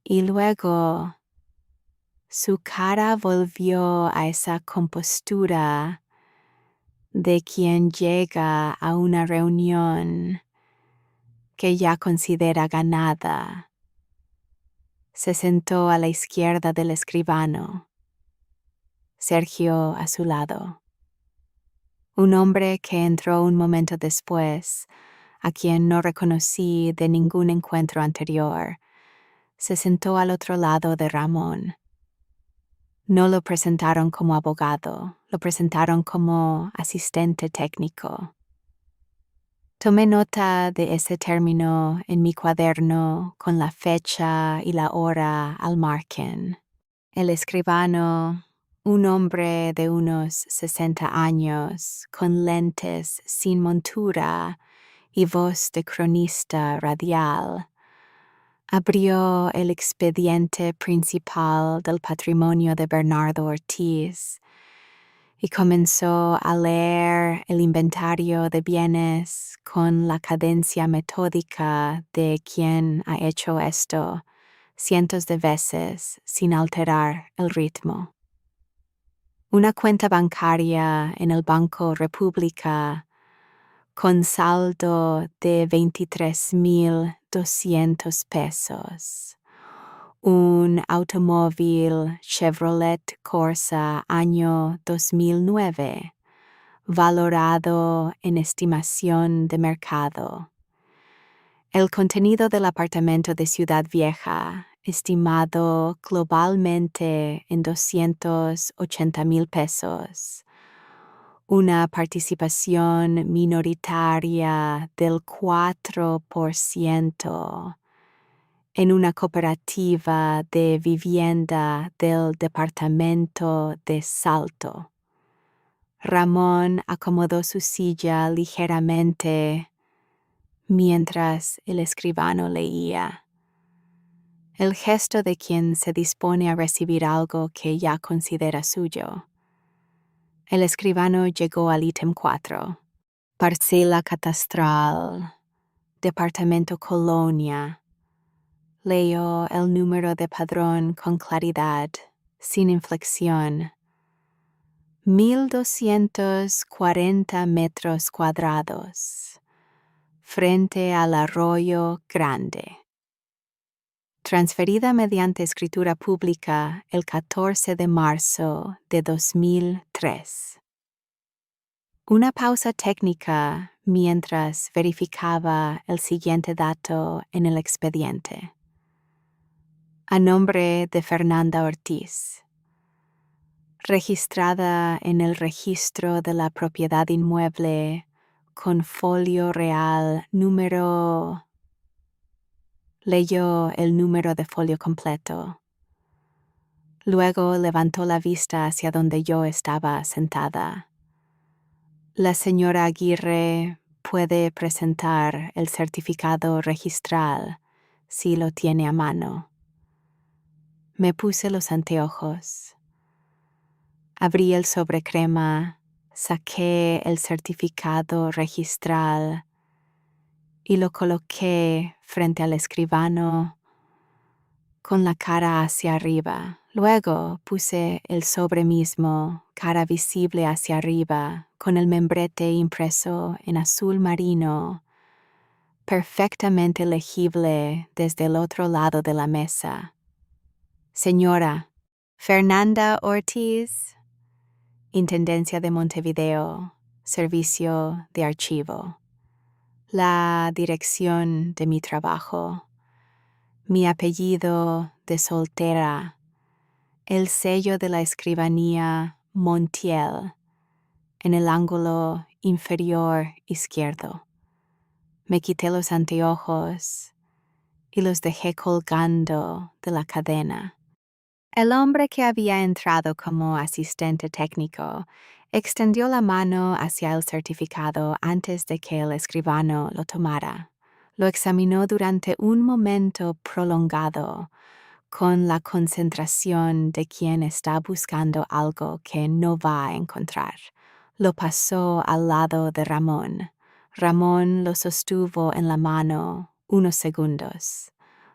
Y luego su cara volvió a esa compostura de quien llega a una reunión que ya considera ganada. Se sentó a la izquierda del escribano, Sergio a su lado. Un hombre que entró un momento después a quien no reconocí de ningún encuentro anterior, se sentó al otro lado de Ramón. No lo presentaron como abogado, lo presentaron como asistente técnico. Tomé nota de ese término en mi cuaderno con la fecha y la hora al margen. El escribano, un hombre de unos 60 años, con lentes sin montura y voz de cronista radial, abrió el expediente principal del patrimonio de Bernardo Ortiz y comenzó a leer el inventario de bienes con la cadencia metódica de quien ha hecho esto cientos de veces sin alterar el ritmo. Una cuenta bancaria en el Banco República con saldo de 23,200 pesos. Un automóvil Chevrolet Corsa año 2009, valorado en estimación de mercado. El contenido del apartamento de Ciudad Vieja, estimado globalmente en 280,000 pesos. Una participación minoritaria del 4% en una cooperativa de vivienda del departamento de Salto. Ramón acomodó su silla ligeramente mientras el escribano leía. El gesto de quien se dispone a recibir algo que ya considera suyo. El escribano llegó al ítem 4. Parcela catastral. Departamento Colonia. Leyó el número de padrón con claridad, sin inflexión. 1,240 metros cuadrados. Frente al Arroyo Grande. Transferida mediante escritura pública el 14 de marzo de 2003. Una pausa técnica mientras verificaba el siguiente dato en el expediente. A nombre de Fernanda Ortiz. Registrada en el registro de la propiedad inmueble con folio real número. Leyó el número de folio completo. Luego levantó la vista hacia donde yo estaba sentada. La señora Aguirre puede presentar el certificado registral si lo tiene a mano. Me puse los anteojos. Abrí el sobrecrema, saqué el certificado registral y lo coloqué frente al escribano con la cara hacia arriba. Luego puse el sobre mismo, cara visible hacia arriba, con el membrete impreso en azul marino, perfectamente legible desde el otro lado de la mesa. Señora Fernanda Ortiz, Intendencia de Montevideo, Servicio de Archivo. La dirección de mi trabajo, mi apellido de soltera, el sello de la escribanía Montiel en el ángulo inferior izquierdo. Me quité los anteojos y los dejé colgando de la cadena. El hombre que había entrado como asistente técnico extendió la mano hacia el certificado antes de que el escribano lo tomara. Lo examinó durante un momento prolongado, con la concentración de quien está buscando algo que no va a encontrar. Lo pasó al lado de Ramón. Ramón lo sostuvo en la mano unos segundos.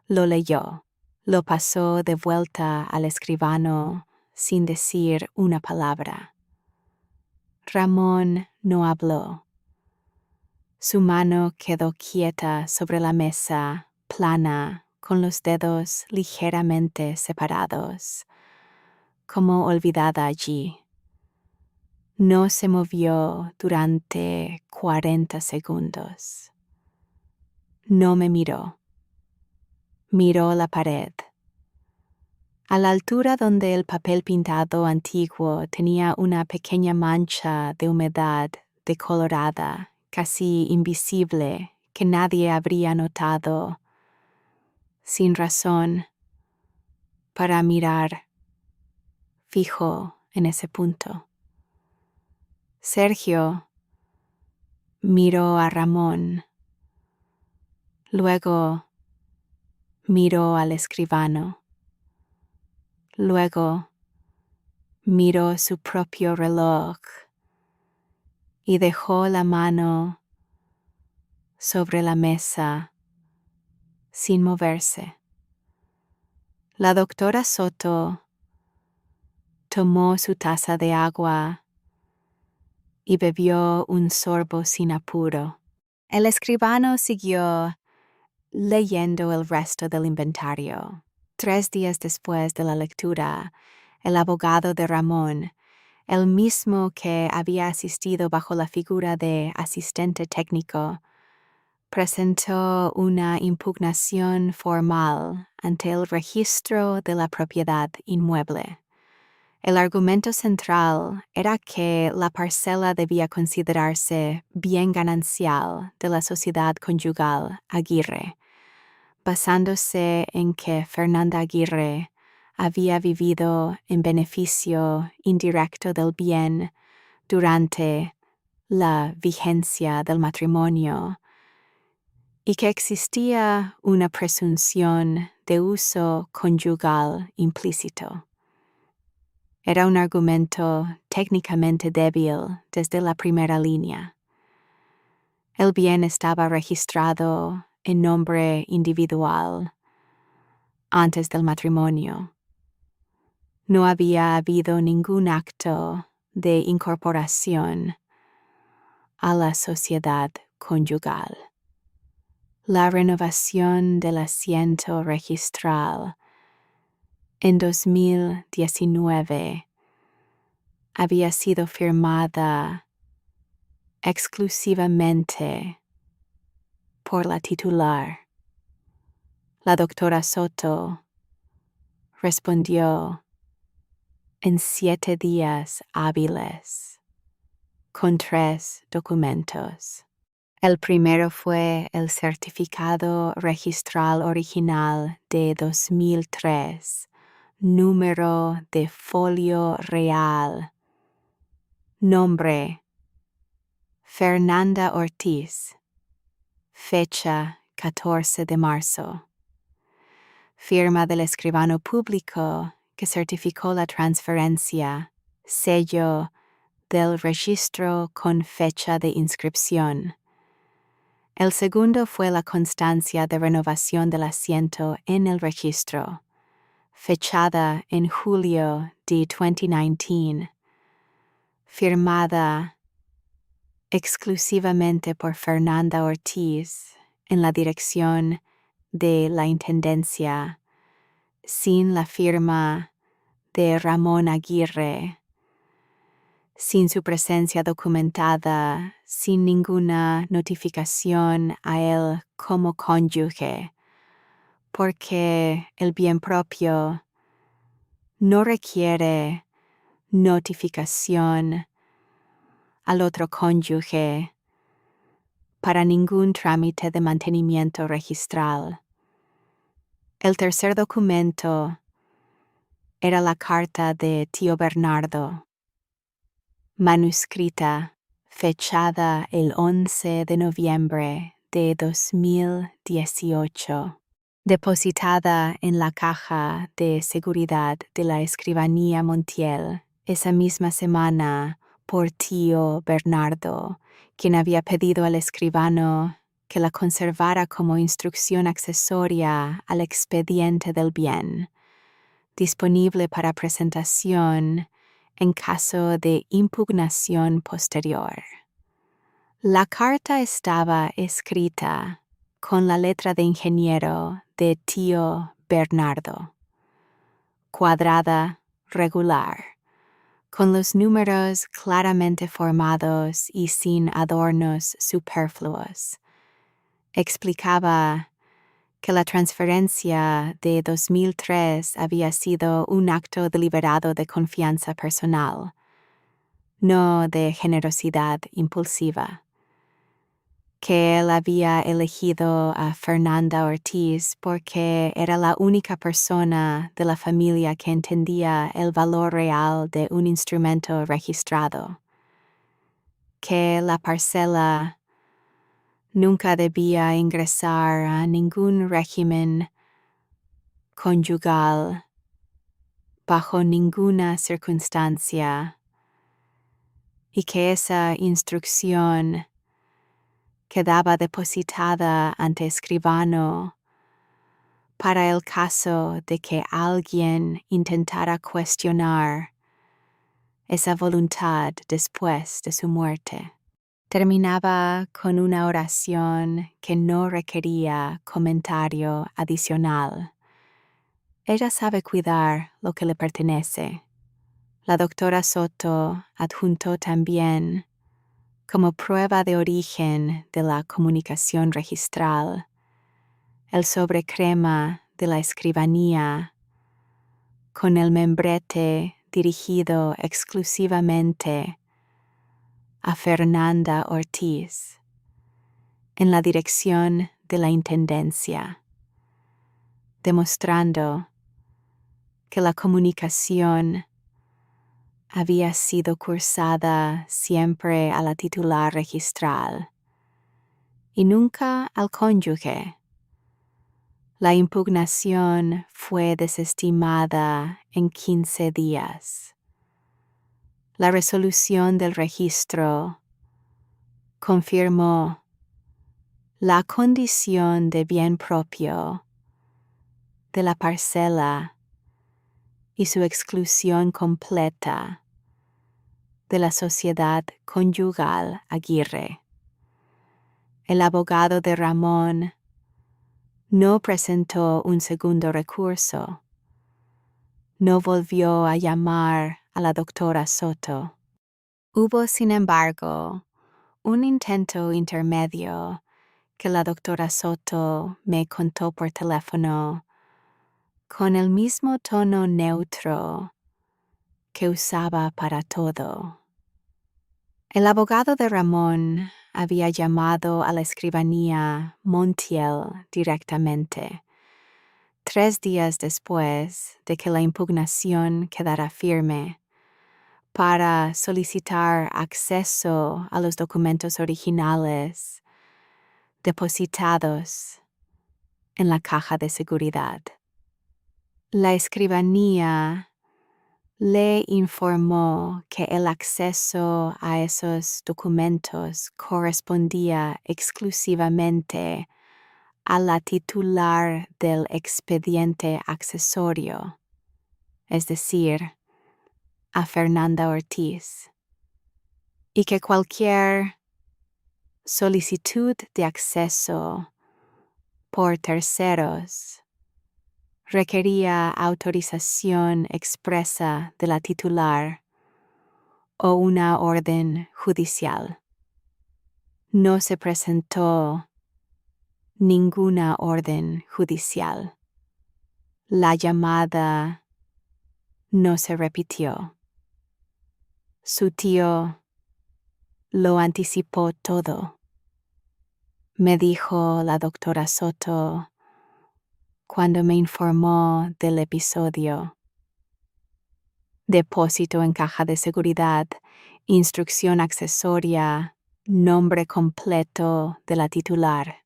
Lo leyó. Lo pasó de vuelta al escribano sin decir una palabra. Ramón no habló. Su mano quedó quieta sobre la mesa, plana, con los dedos ligeramente separados, como olvidada allí. No se movió durante 40 segundos. No me miró. Miró la pared. A la altura donde el papel pintado antiguo tenía una pequeña mancha de humedad decolorada, casi invisible, que nadie habría notado, sin razón, para mirar fijo en ese punto. Sergio miró a Ramón, luego miró al escribano, luego miró su propio reloj y dejó la mano sobre la mesa sin moverse. La doctora Soto tomó su taza de agua y bebió un sorbo sin apuro. El escribano siguió leyendo el resto del inventario. 3 días después de la lectura, el abogado de Ramón, el mismo que había asistido bajo la figura de asistente técnico, presentó una impugnación formal ante el registro de la propiedad inmueble. El argumento central era que la parcela debía considerarse bien ganancial de la sociedad conyugal Aguirre, basándose en que Fernanda Aguirre había vivido en beneficio indirecto del bien durante la vigencia del matrimonio y que existía una presunción de uso conyugal implícito. Era un argumento técnicamente débil desde la primera línea. El bien estaba registrado en nombre individual antes del matrimonio. No había habido ningún acto de incorporación a la sociedad conyugal. La renovación del asiento registral en 2019 había sido firmada exclusivamente por la titular. La doctora Soto respondió en 7 días hábiles con 3 documentos. El primero fue el certificado registral original de 2003, número de folio real, nombre Fernanda Ortiz, fecha 14 de marzo, firma del escribano público que certificó la transferencia, sello del registro con fecha de inscripción. El segundo fue la constancia de renovación del asiento en el registro, fechada en julio de 2019, firmada exclusivamente por Fernanda Ortiz en la dirección de la Intendencia, sin la firma de Ramón Aguirre, sin su presencia documentada, sin ninguna notificación a él como cónyuge, porque el bien propio no requiere notificación al otro cónyuge para ningún trámite de mantenimiento registral. El tercer documento era la carta de tío Bernardo, manuscrita, fechada el 11 de noviembre de 2018, depositada en la caja de seguridad de la Escribanía Montiel esa misma semana por tío Bernardo, quien había pedido al escribano que la conservara como instrucción accesoria al expediente del bien, disponible para presentación en caso de impugnación posterior. La carta estaba escrita con la letra de ingeniero de tío Bernardo, cuadrada, regular, con los números claramente formados y sin adornos superfluos, Explicaba que la transferencia de 2003 había sido un acto deliberado de confianza personal, no de generosidad impulsiva, que él había elegido a Fernanda Ortiz porque era la única persona de la familia que entendía el valor real de un instrumento registrado, que la parcela nunca debía ingresar a ningún régimen conyugal bajo ninguna circunstancia, y que esa instrucción quedaba depositada ante escribano para el caso de que alguien intentara cuestionar esa voluntad después de su muerte. Terminaba con una oración que no requería comentario adicional. Ella sabe cuidar lo que le pertenece. La doctora Soto adjuntó también, como prueba de origen de la comunicación registral, el sobrecrema de la escribanía con el membrete dirigido exclusivamente a Fernanda Ortiz, en la dirección de la intendencia, demostrando que la comunicación había sido cursada siempre a la titular registral y nunca al cónyuge. La impugnación fue desestimada en 15 días. La resolución del registro confirmó la condición de bien propio de la parcela y su exclusión completa de la sociedad conyugal Aguirre. El abogado de Ramón no presentó un segundo recurso. No volvió a llamar a la doctora Soto. Hubo, sin embargo, un intento intermedio que la doctora Soto me contó por teléfono con el mismo tono neutro que usaba para todo. El abogado de Ramón había llamado a la escribanía Montiel directamente, 3 días después de que la impugnación quedara firme, para solicitar acceso a los documentos originales depositados en la caja de seguridad. La escribanía le informó que el acceso a esos documentos correspondía exclusivamente a la titular del expediente accesorio, es decir, a Fernanda Ortiz, y que cualquier solicitud de acceso por terceros requería autorización expresa de la titular o una orden judicial. No se presentó ninguna orden judicial. La llamada no se repitió. Su tío lo anticipó todo, me dijo la doctora Soto cuando me informó del episodio. Depósito en caja de seguridad, instrucción accesoria, nombre completo de la titular.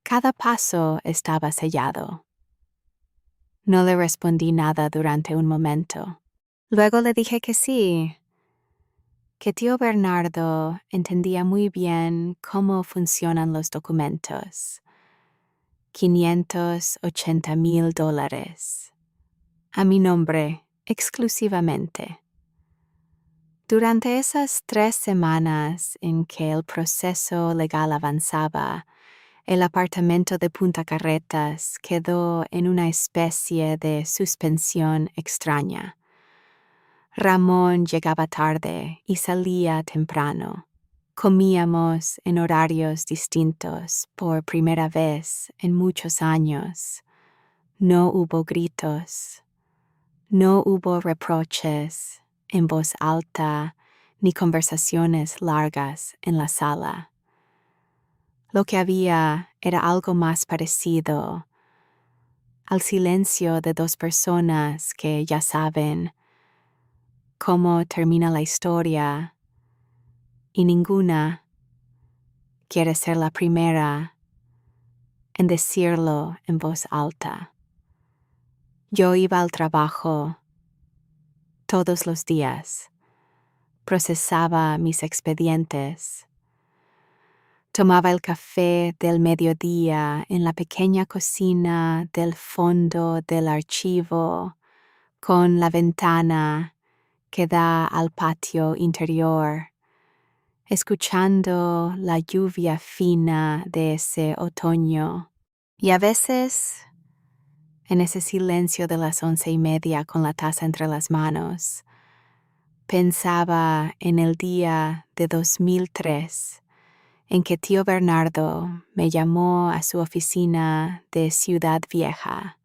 Cada paso estaba sellado. No le respondí nada durante un momento. Luego le dije que sí, que tío Bernardo entendía muy bien cómo funcionan los documentos. $580,000 a mi nombre exclusivamente. Durante esas 3 semanas en que el proceso legal avanzaba, el apartamento de Punta Carretas quedó en una especie de suspensión extraña. Ramón llegaba tarde y salía temprano, Comíamos en horarios distintos por primera vez en muchos años. No hubo gritos, no hubo reproches en voz alta ni conversaciones largas en la sala. Lo que había era algo más parecido al silencio de dos personas que ya saben cómo termina la historia y ninguna quiere ser la primera en decirlo en voz alta. Yo iba al trabajo todos los días, procesaba mis expedientes, tomaba el café del mediodía en la pequeña cocina del fondo del archivo con la ventana que da al patio interior, escuchando la lluvia fina de ese otoño. Y a veces, en ese silencio de las 11:30 con la taza entre las manos, pensaba en el día de 2003 en que tío Bernardo me llamó a su oficina de Ciudad Vieja,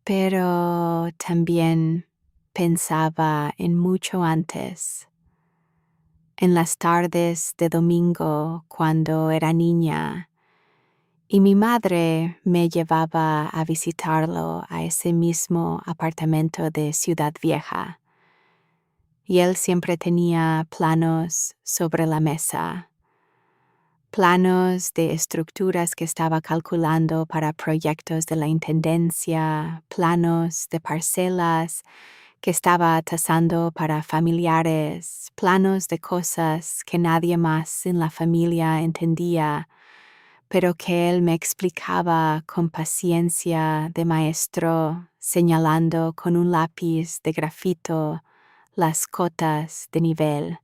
pero también pensaba en mucho antes, en las tardes de domingo cuando era niña y mi madre me llevaba a visitarlo a ese mismo apartamento de Ciudad Vieja. Y él siempre tenía planos sobre la mesa, planos de estructuras que estaba calculando para proyectos de la intendencia, planos de parcelas que estaba tasando para familiares, planos de cosas que nadie más en la familia entendía, pero que él me explicaba con paciencia de maestro, señalando con un lápiz de grafito las cotas de nivel,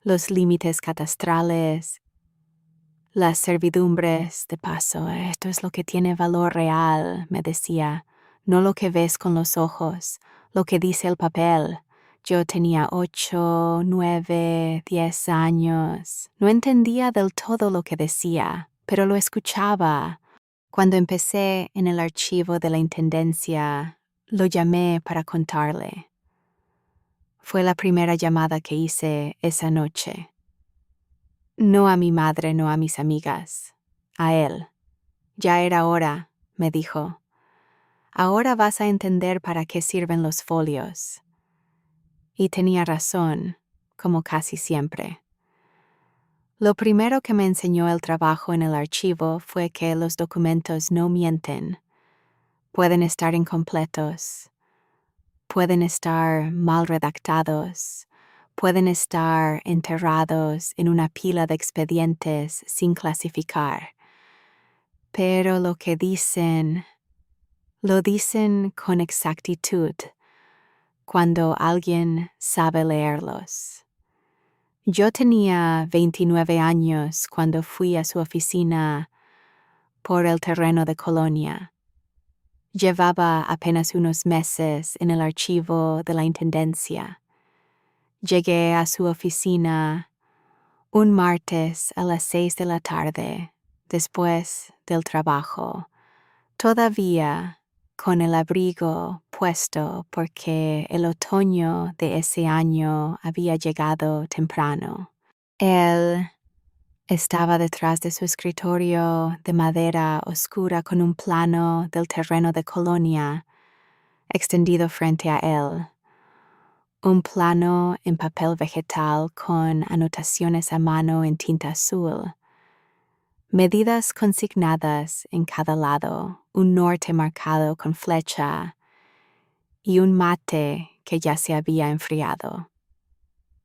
los límites catastrales, las servidumbres de paso. Esto es lo que tiene valor real, me decía, no lo que ves con los ojos, lo que dice el papel. Yo tenía 8, 9, 10 años. No entendía del todo lo que decía, pero lo escuchaba. Cuando empecé en el archivo de la intendencia, lo llamé para contarle. Fue la primera llamada que hice esa noche. No a mi madre, no a mis amigas, a él. Ya era hora, me dijo. Ahora vas a entender para qué sirven los folios. Y tenía razón, como casi siempre. Lo primero que me enseñó el trabajo en el archivo fue que los documentos no mienten. Pueden estar incompletos, pueden estar mal redactados, pueden estar enterrados en una pila de expedientes sin clasificar. Pero lo que dicen, lo dicen con exactitud cuando alguien sabe leerlos. Yo tenía 29 años cuando fui a su oficina por el terreno de Colonia. Llevaba apenas unos meses en el archivo de la intendencia. Llegué a su oficina un martes a las 6 de la tarde, después del trabajo, todavía con el abrigo puesto porque el otoño de ese año había llegado temprano. Él estaba detrás de su escritorio de madera oscura con un plano del terreno de Colonia extendido frente a él. Un plano en papel vegetal con anotaciones a mano en tinta azul. Medidas consignadas en cada lado, un norte marcado con flecha y un mate que ya se había enfriado.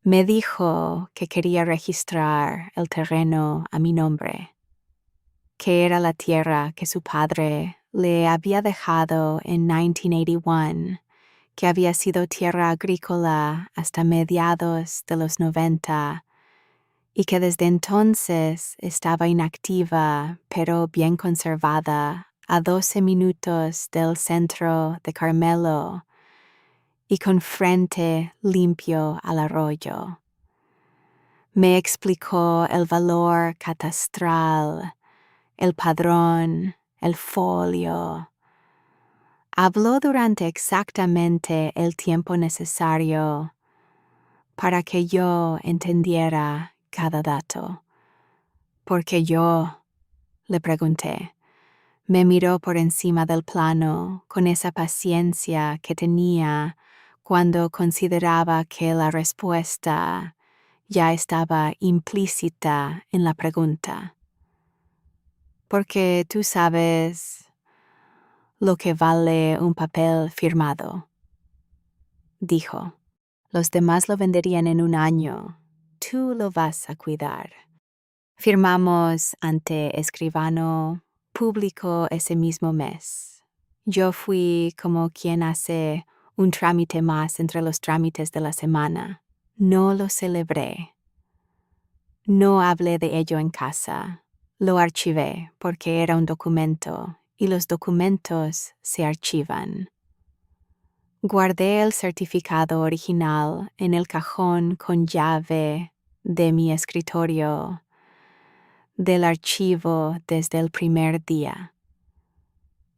Me dijo que quería registrar el terreno a mi nombre, que era la tierra que su padre le había dejado en 1981, que había sido tierra agrícola hasta mediados de los 90 y que desde entonces estaba inactiva pero bien conservada a 12 minutos del centro de Carmelo y con frente limpio al arroyo. Me explicó el valor catastral, el padrón, el folio. Habló durante exactamente el tiempo necesario para que yo entendiera cada dato. Porque yo, le pregunté, me miró por encima del plano con esa paciencia que tenía cuando consideraba que la respuesta ya estaba implícita en la pregunta. Porque tú sabes lo que vale un papel firmado, dijo. Los demás lo venderían en un año. Tú lo vas a cuidar. Firmamos ante escribano público ese mismo mes. Yo fui como quien hace un trámite más entre los trámites de la semana. No lo celebré. No hablé de ello en casa. Lo archivé porque era un documento y los documentos se archivan. Guardé el certificado original en el cajón con llave de mi escritorio del archivo desde el primer día.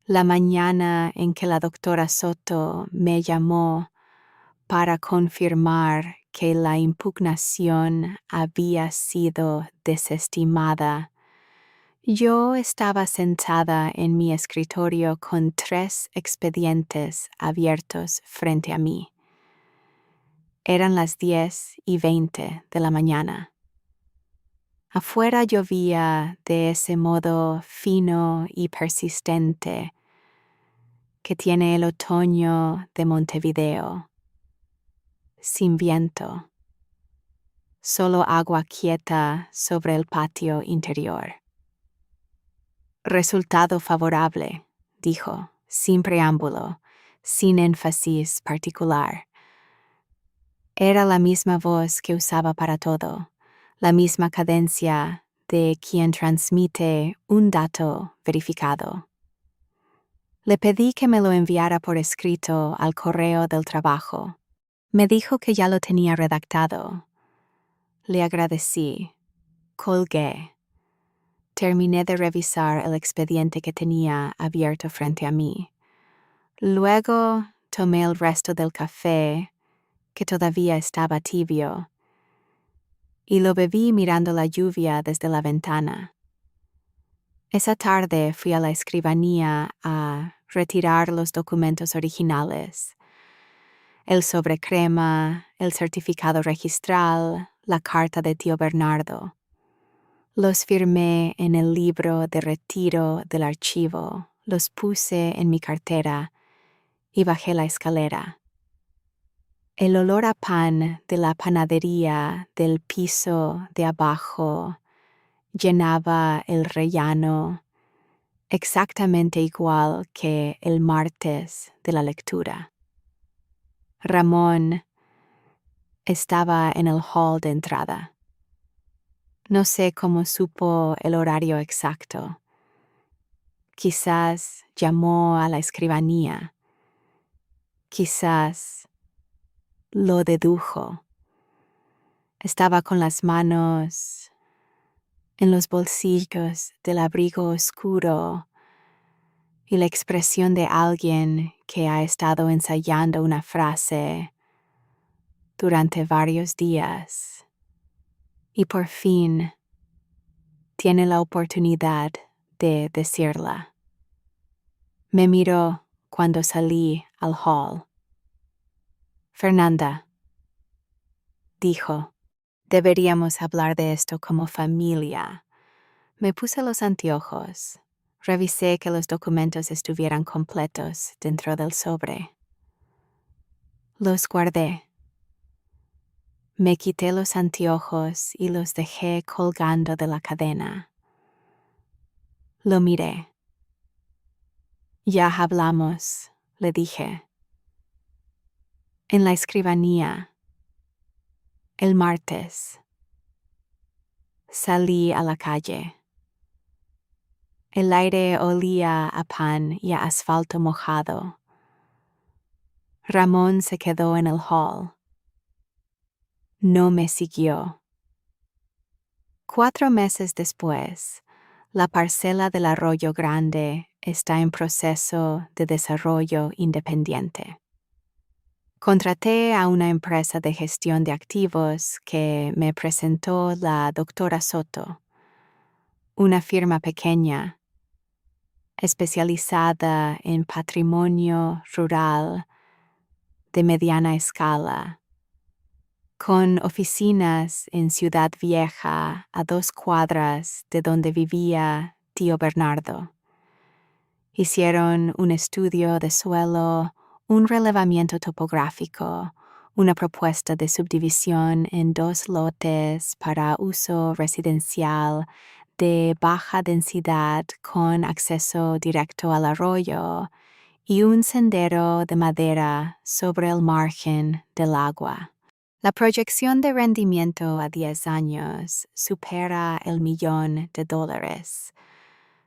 La mañana en que la doctora Soto me llamó para confirmar que la impugnación había sido desestimada, yo estaba sentada en mi escritorio con 3 expedientes abiertos frente a mí. Eran las 10:20 de la mañana. Afuera llovía de ese modo fino y persistente que tiene el otoño de Montevideo, sin viento, solo agua quieta sobre el patio interior. Resultado favorable, dijo, sin preámbulo, sin énfasis particular. Era la misma voz que usaba para todo, la misma cadencia de quien transmite un dato verificado. Le pedí que me lo enviara por escrito al correo del trabajo. Me dijo que ya lo tenía redactado. Le agradecí. Colgué. Terminé de revisar el expediente que tenía abierto frente a mí. Luego tomé el resto del café, que todavía estaba tibio, y lo bebí mirando la lluvia desde la ventana. Esa tarde fui a la escribanía a retirar los documentos originales, el sobrecrema, el certificado registral, la carta de tío Bernardo. Los firmé en el libro de retiro del archivo, los puse en mi cartera y bajé la escalera. El olor a pan de la panadería del piso de abajo llenaba el rellano exactamente igual que el martes de la lectura. Ramón estaba en el hall de entrada. No sé cómo supo el horario exacto. Quizás llamó a la escribanía. Quizás lo dedujo. Estaba con las manos en los bolsillos del abrigo oscuro y la expresión de alguien que ha estado ensayando una frase durante varios días y por fin tiene la oportunidad de decirla. Me miró cuando salí al hall. Fernanda, dijo, deberíamos hablar de esto como familia. Me puse los anteojos. Revisé que los documentos estuvieran completos dentro del sobre. Los guardé. Me quité los anteojos y los dejé colgando de la cadena. Lo miré. Ya hablamos, le dije. En la escribanía. El martes. Salí a la calle. El aire olía a pan y a asfalto mojado. Ramón se quedó en el hall. No me siguió. 4 meses después, la parcela del Arroyo Grande está en proceso de desarrollo independiente. Contraté a una empresa de gestión de activos que me presentó la doctora Soto, una firma pequeña, especializada en patrimonio rural de mediana escala, con oficinas en Ciudad Vieja a 2 cuadras de donde vivía tío Bernardo. Hicieron un estudio de suelo, un relevamiento topográfico, una propuesta de subdivisión en 2 lotes para uso residencial de baja densidad con acceso directo al arroyo y un sendero de madera sobre el margen del agua. La proyección de rendimiento a 10 años supera el $1,000,000,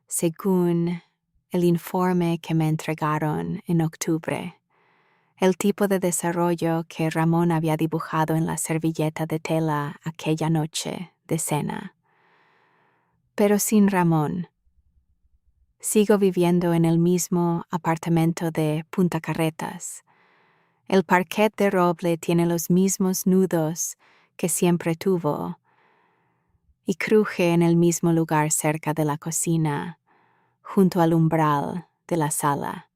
según el informe que me entregaron en octubre. El tipo de desarrollo que Ramón había dibujado en la servilleta de tela aquella noche de cena. Pero sin Ramón. Sigo viviendo en el mismo apartamento de Punta Carretas. El parquet de roble tiene los mismos nudos que siempre tuvo y cruje en el mismo lugar cerca de la cocina, junto al umbral de la sala.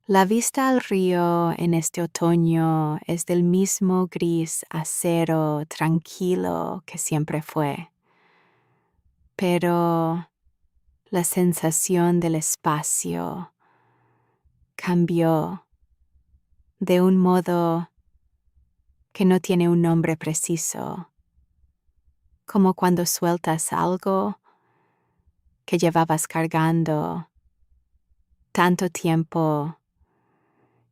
La vista al río en este otoño es del mismo gris acero tranquilo que siempre fue. Pero la sensación del espacio cambió de un modo que no tiene un nombre preciso, como cuando sueltas algo que llevabas cargando tanto tiempo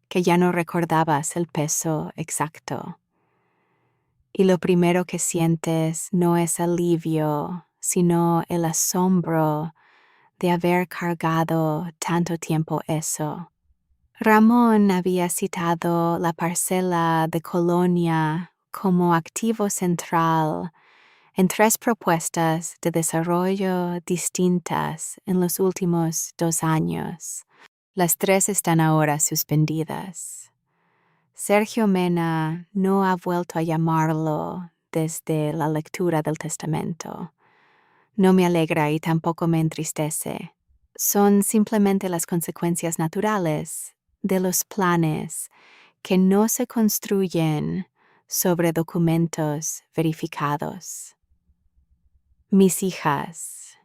que ya no recordabas el peso exacto. Y lo primero que sientes no es alivio, sino el asombro de haber cargado tanto tiempo eso. Ramón había citado la parcela de Colonia como activo central en 3 propuestas de desarrollo distintas en los últimos 2 años. Las 3 están ahora suspendidas. Sergio Mena no ha vuelto a llamarlo desde la lectura del testamento. No me alegra y tampoco me entristece. Son simplemente las consecuencias naturales de los planes que no se construyen sobre documentos verificados. Mis hijas,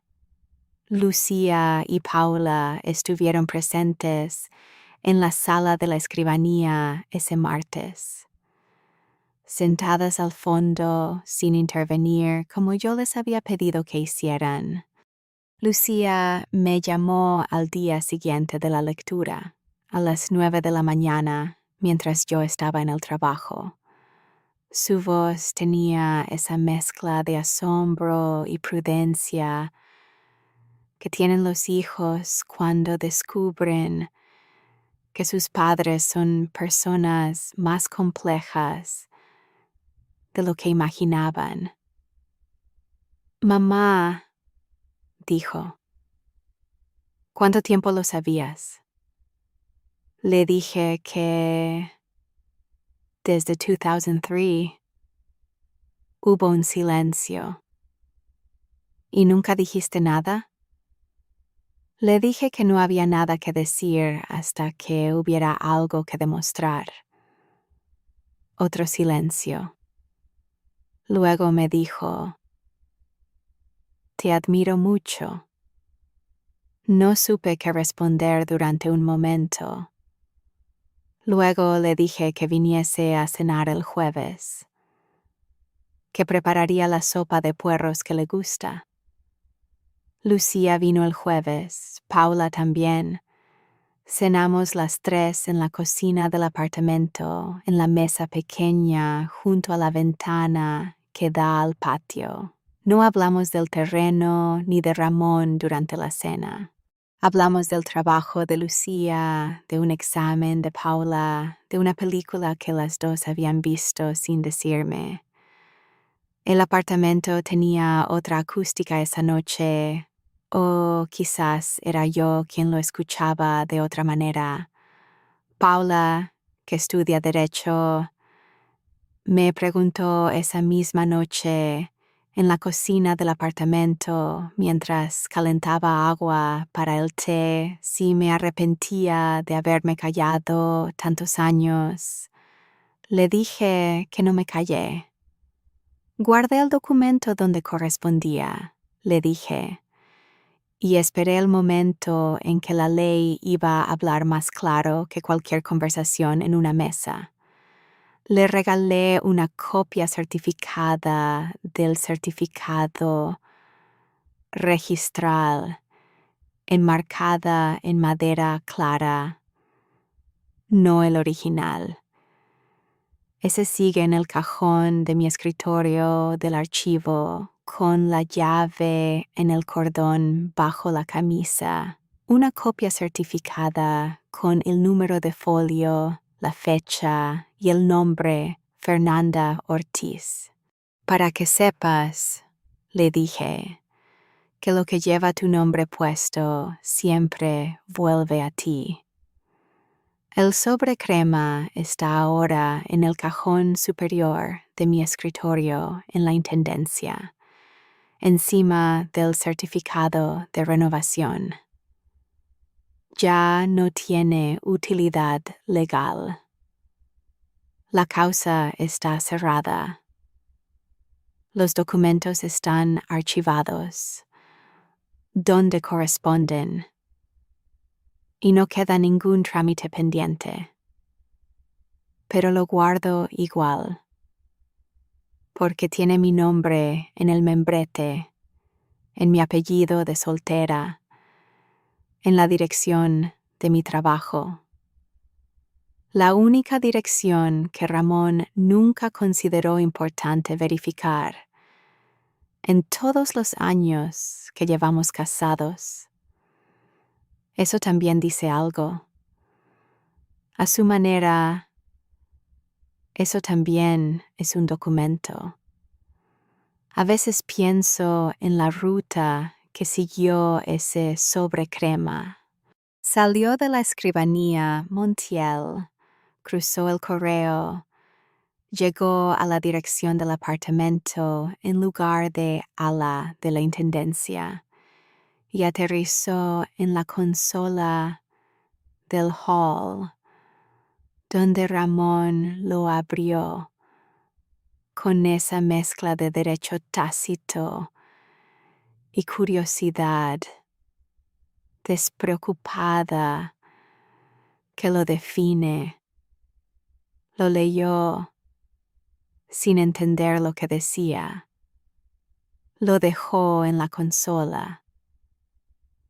Lucía y Paula, estuvieron presentes en la sala de la escribanía ese martes, sentadas al fondo sin intervenir como yo les había pedido que hicieran. Lucía me llamó al día siguiente de la lectura, a las 9 de la mañana, mientras yo estaba en el trabajo. Su voz tenía esa mezcla de asombro y prudencia que tienen los hijos cuando descubren que sus padres son personas más complejas de lo que imaginaban. Mamá, dijo, ¿cuánto tiempo lo sabías? Le dije que desde 2003 hubo un silencio. ¿Y nunca dijiste nada? Le dije que no había nada que decir hasta que hubiera algo que demostrar. Otro silencio. Luego me dijo, te admiro mucho. No supe qué responder durante un momento. Luego le dije que viniese a cenar el jueves, que prepararía la sopa de puerros que le gusta. Lucía vino el jueves, Paula también. Cenamos las 3 en la cocina del apartamento, en la mesa pequeña junto a la ventana que da al patio. No hablamos del terreno ni de Ramón durante la cena. Hablamos del trabajo de Lucía, de un examen de Paula, de una película que las 2 habían visto sin decirme. El apartamento tenía otra acústica esa noche, o quizás era yo quien lo escuchaba de otra manera. Paula, que estudia Derecho, me preguntó esa misma noche en la cocina del apartamento mientras calentaba agua para el té si me arrepentía de haberme callado tantos años. Le dije que no me callé. Guardé el documento donde correspondía, le dije, y esperé el momento en que la ley iba a hablar más claro que cualquier conversación en una mesa. Le regalé una copia certificada del certificado registral, enmarcada en madera clara, no el original. Ese sigue en el cajón de mi escritorio del archivo, con la llave en el cordón bajo la camisa. Una copia certificada con el número de folio, la fecha y el nombre Fernanda Ortiz. Para que sepas, le dije, que lo que lleva tu nombre puesto siempre vuelve a ti. El sobre crema está ahora en el cajón superior de mi escritorio en la Intendencia, encima del certificado de renovación. Ya no tiene utilidad legal. La causa está cerrada. Los documentos están archivados, donde corresponden, y no queda ningún trámite pendiente. Pero lo guardo igual, porque tiene mi nombre en el membrete, en mi apellido de soltera, en la dirección de mi trabajo. La única dirección que Ramón nunca consideró importante verificar en todos los años que llevamos casados. Eso también dice algo. A su manera, eso también es un documento. A veces pienso en la ruta que siguió ese sobre crema. Salió de la escribanía Montiel, cruzó el correo, llegó a la dirección del apartamento en lugar de ala de la intendencia y aterrizó en la consola del hall, donde Ramón lo abrió con esa mezcla de derecho tácito y curiosidad despreocupada que lo define. Lo leyó sin entender lo que decía. Lo dejó en la consola.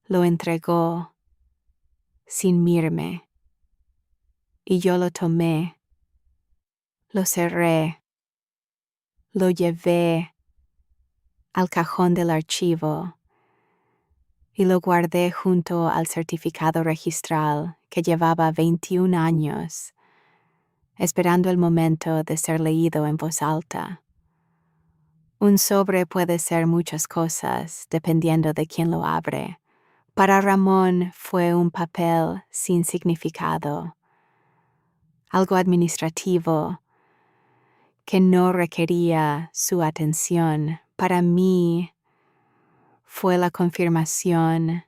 Lo entregó sin mirarme. Y yo lo tomé. Lo cerré. Lo llevé al cajón del archivo y lo guardé junto al certificado registral que llevaba 21 años, esperando el momento de ser leído en voz alta. Un sobre puede ser muchas cosas, dependiendo de quién lo abre. Para Ramón fue un papel sin significado, algo administrativo que no requería su atención. Para mí fue la confirmación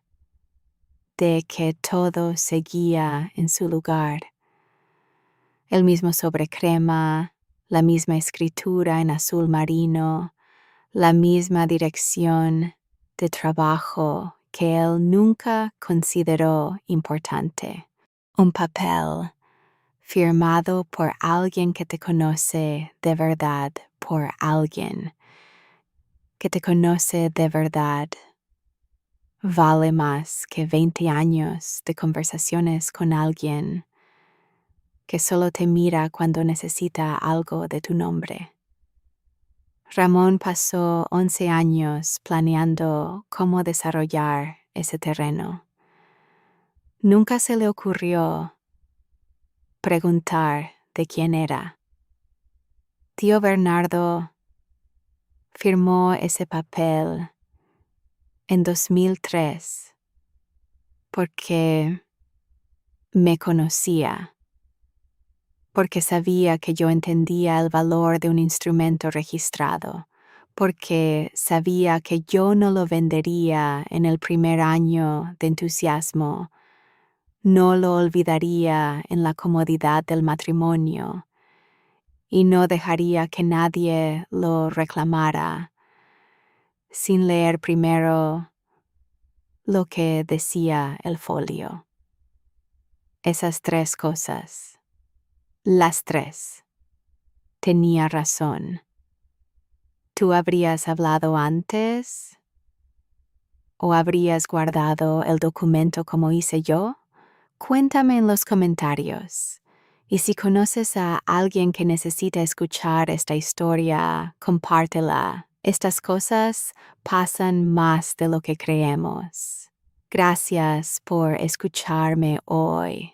de que todo seguía en su lugar. El mismo sobre crema, la misma escritura en azul marino, la misma dirección de trabajo que él nunca consideró importante. Un papel firmado por alguien que te conoce de verdad, por alguien que te conoce de verdad. Vale más que 20 años de conversaciones con alguien que solo te mira cuando necesita algo de tu nombre. Ramón pasó 11 años planeando cómo desarrollar ese terreno. Nunca se le ocurrió preguntar de quién era. Tío Bernardo firmó ese papel en 2003 porque me conocía, porque sabía que yo entendía el valor de un instrumento registrado, porque sabía que yo no lo vendería en el primer año de entusiasmo, no lo olvidaría en la comodidad del matrimonio y no dejaría que nadie lo reclamara sin leer primero lo que decía el folio. Esas tres cosas, las tres, tenía razón. ¿Tú habrías hablado antes? ¿O habrías guardado el documento como hice yo? Cuéntame en los comentarios. Y si conoces a alguien que necesita escuchar esta historia, compártela. Estas cosas pasan más de lo que creemos. Gracias por escucharme hoy.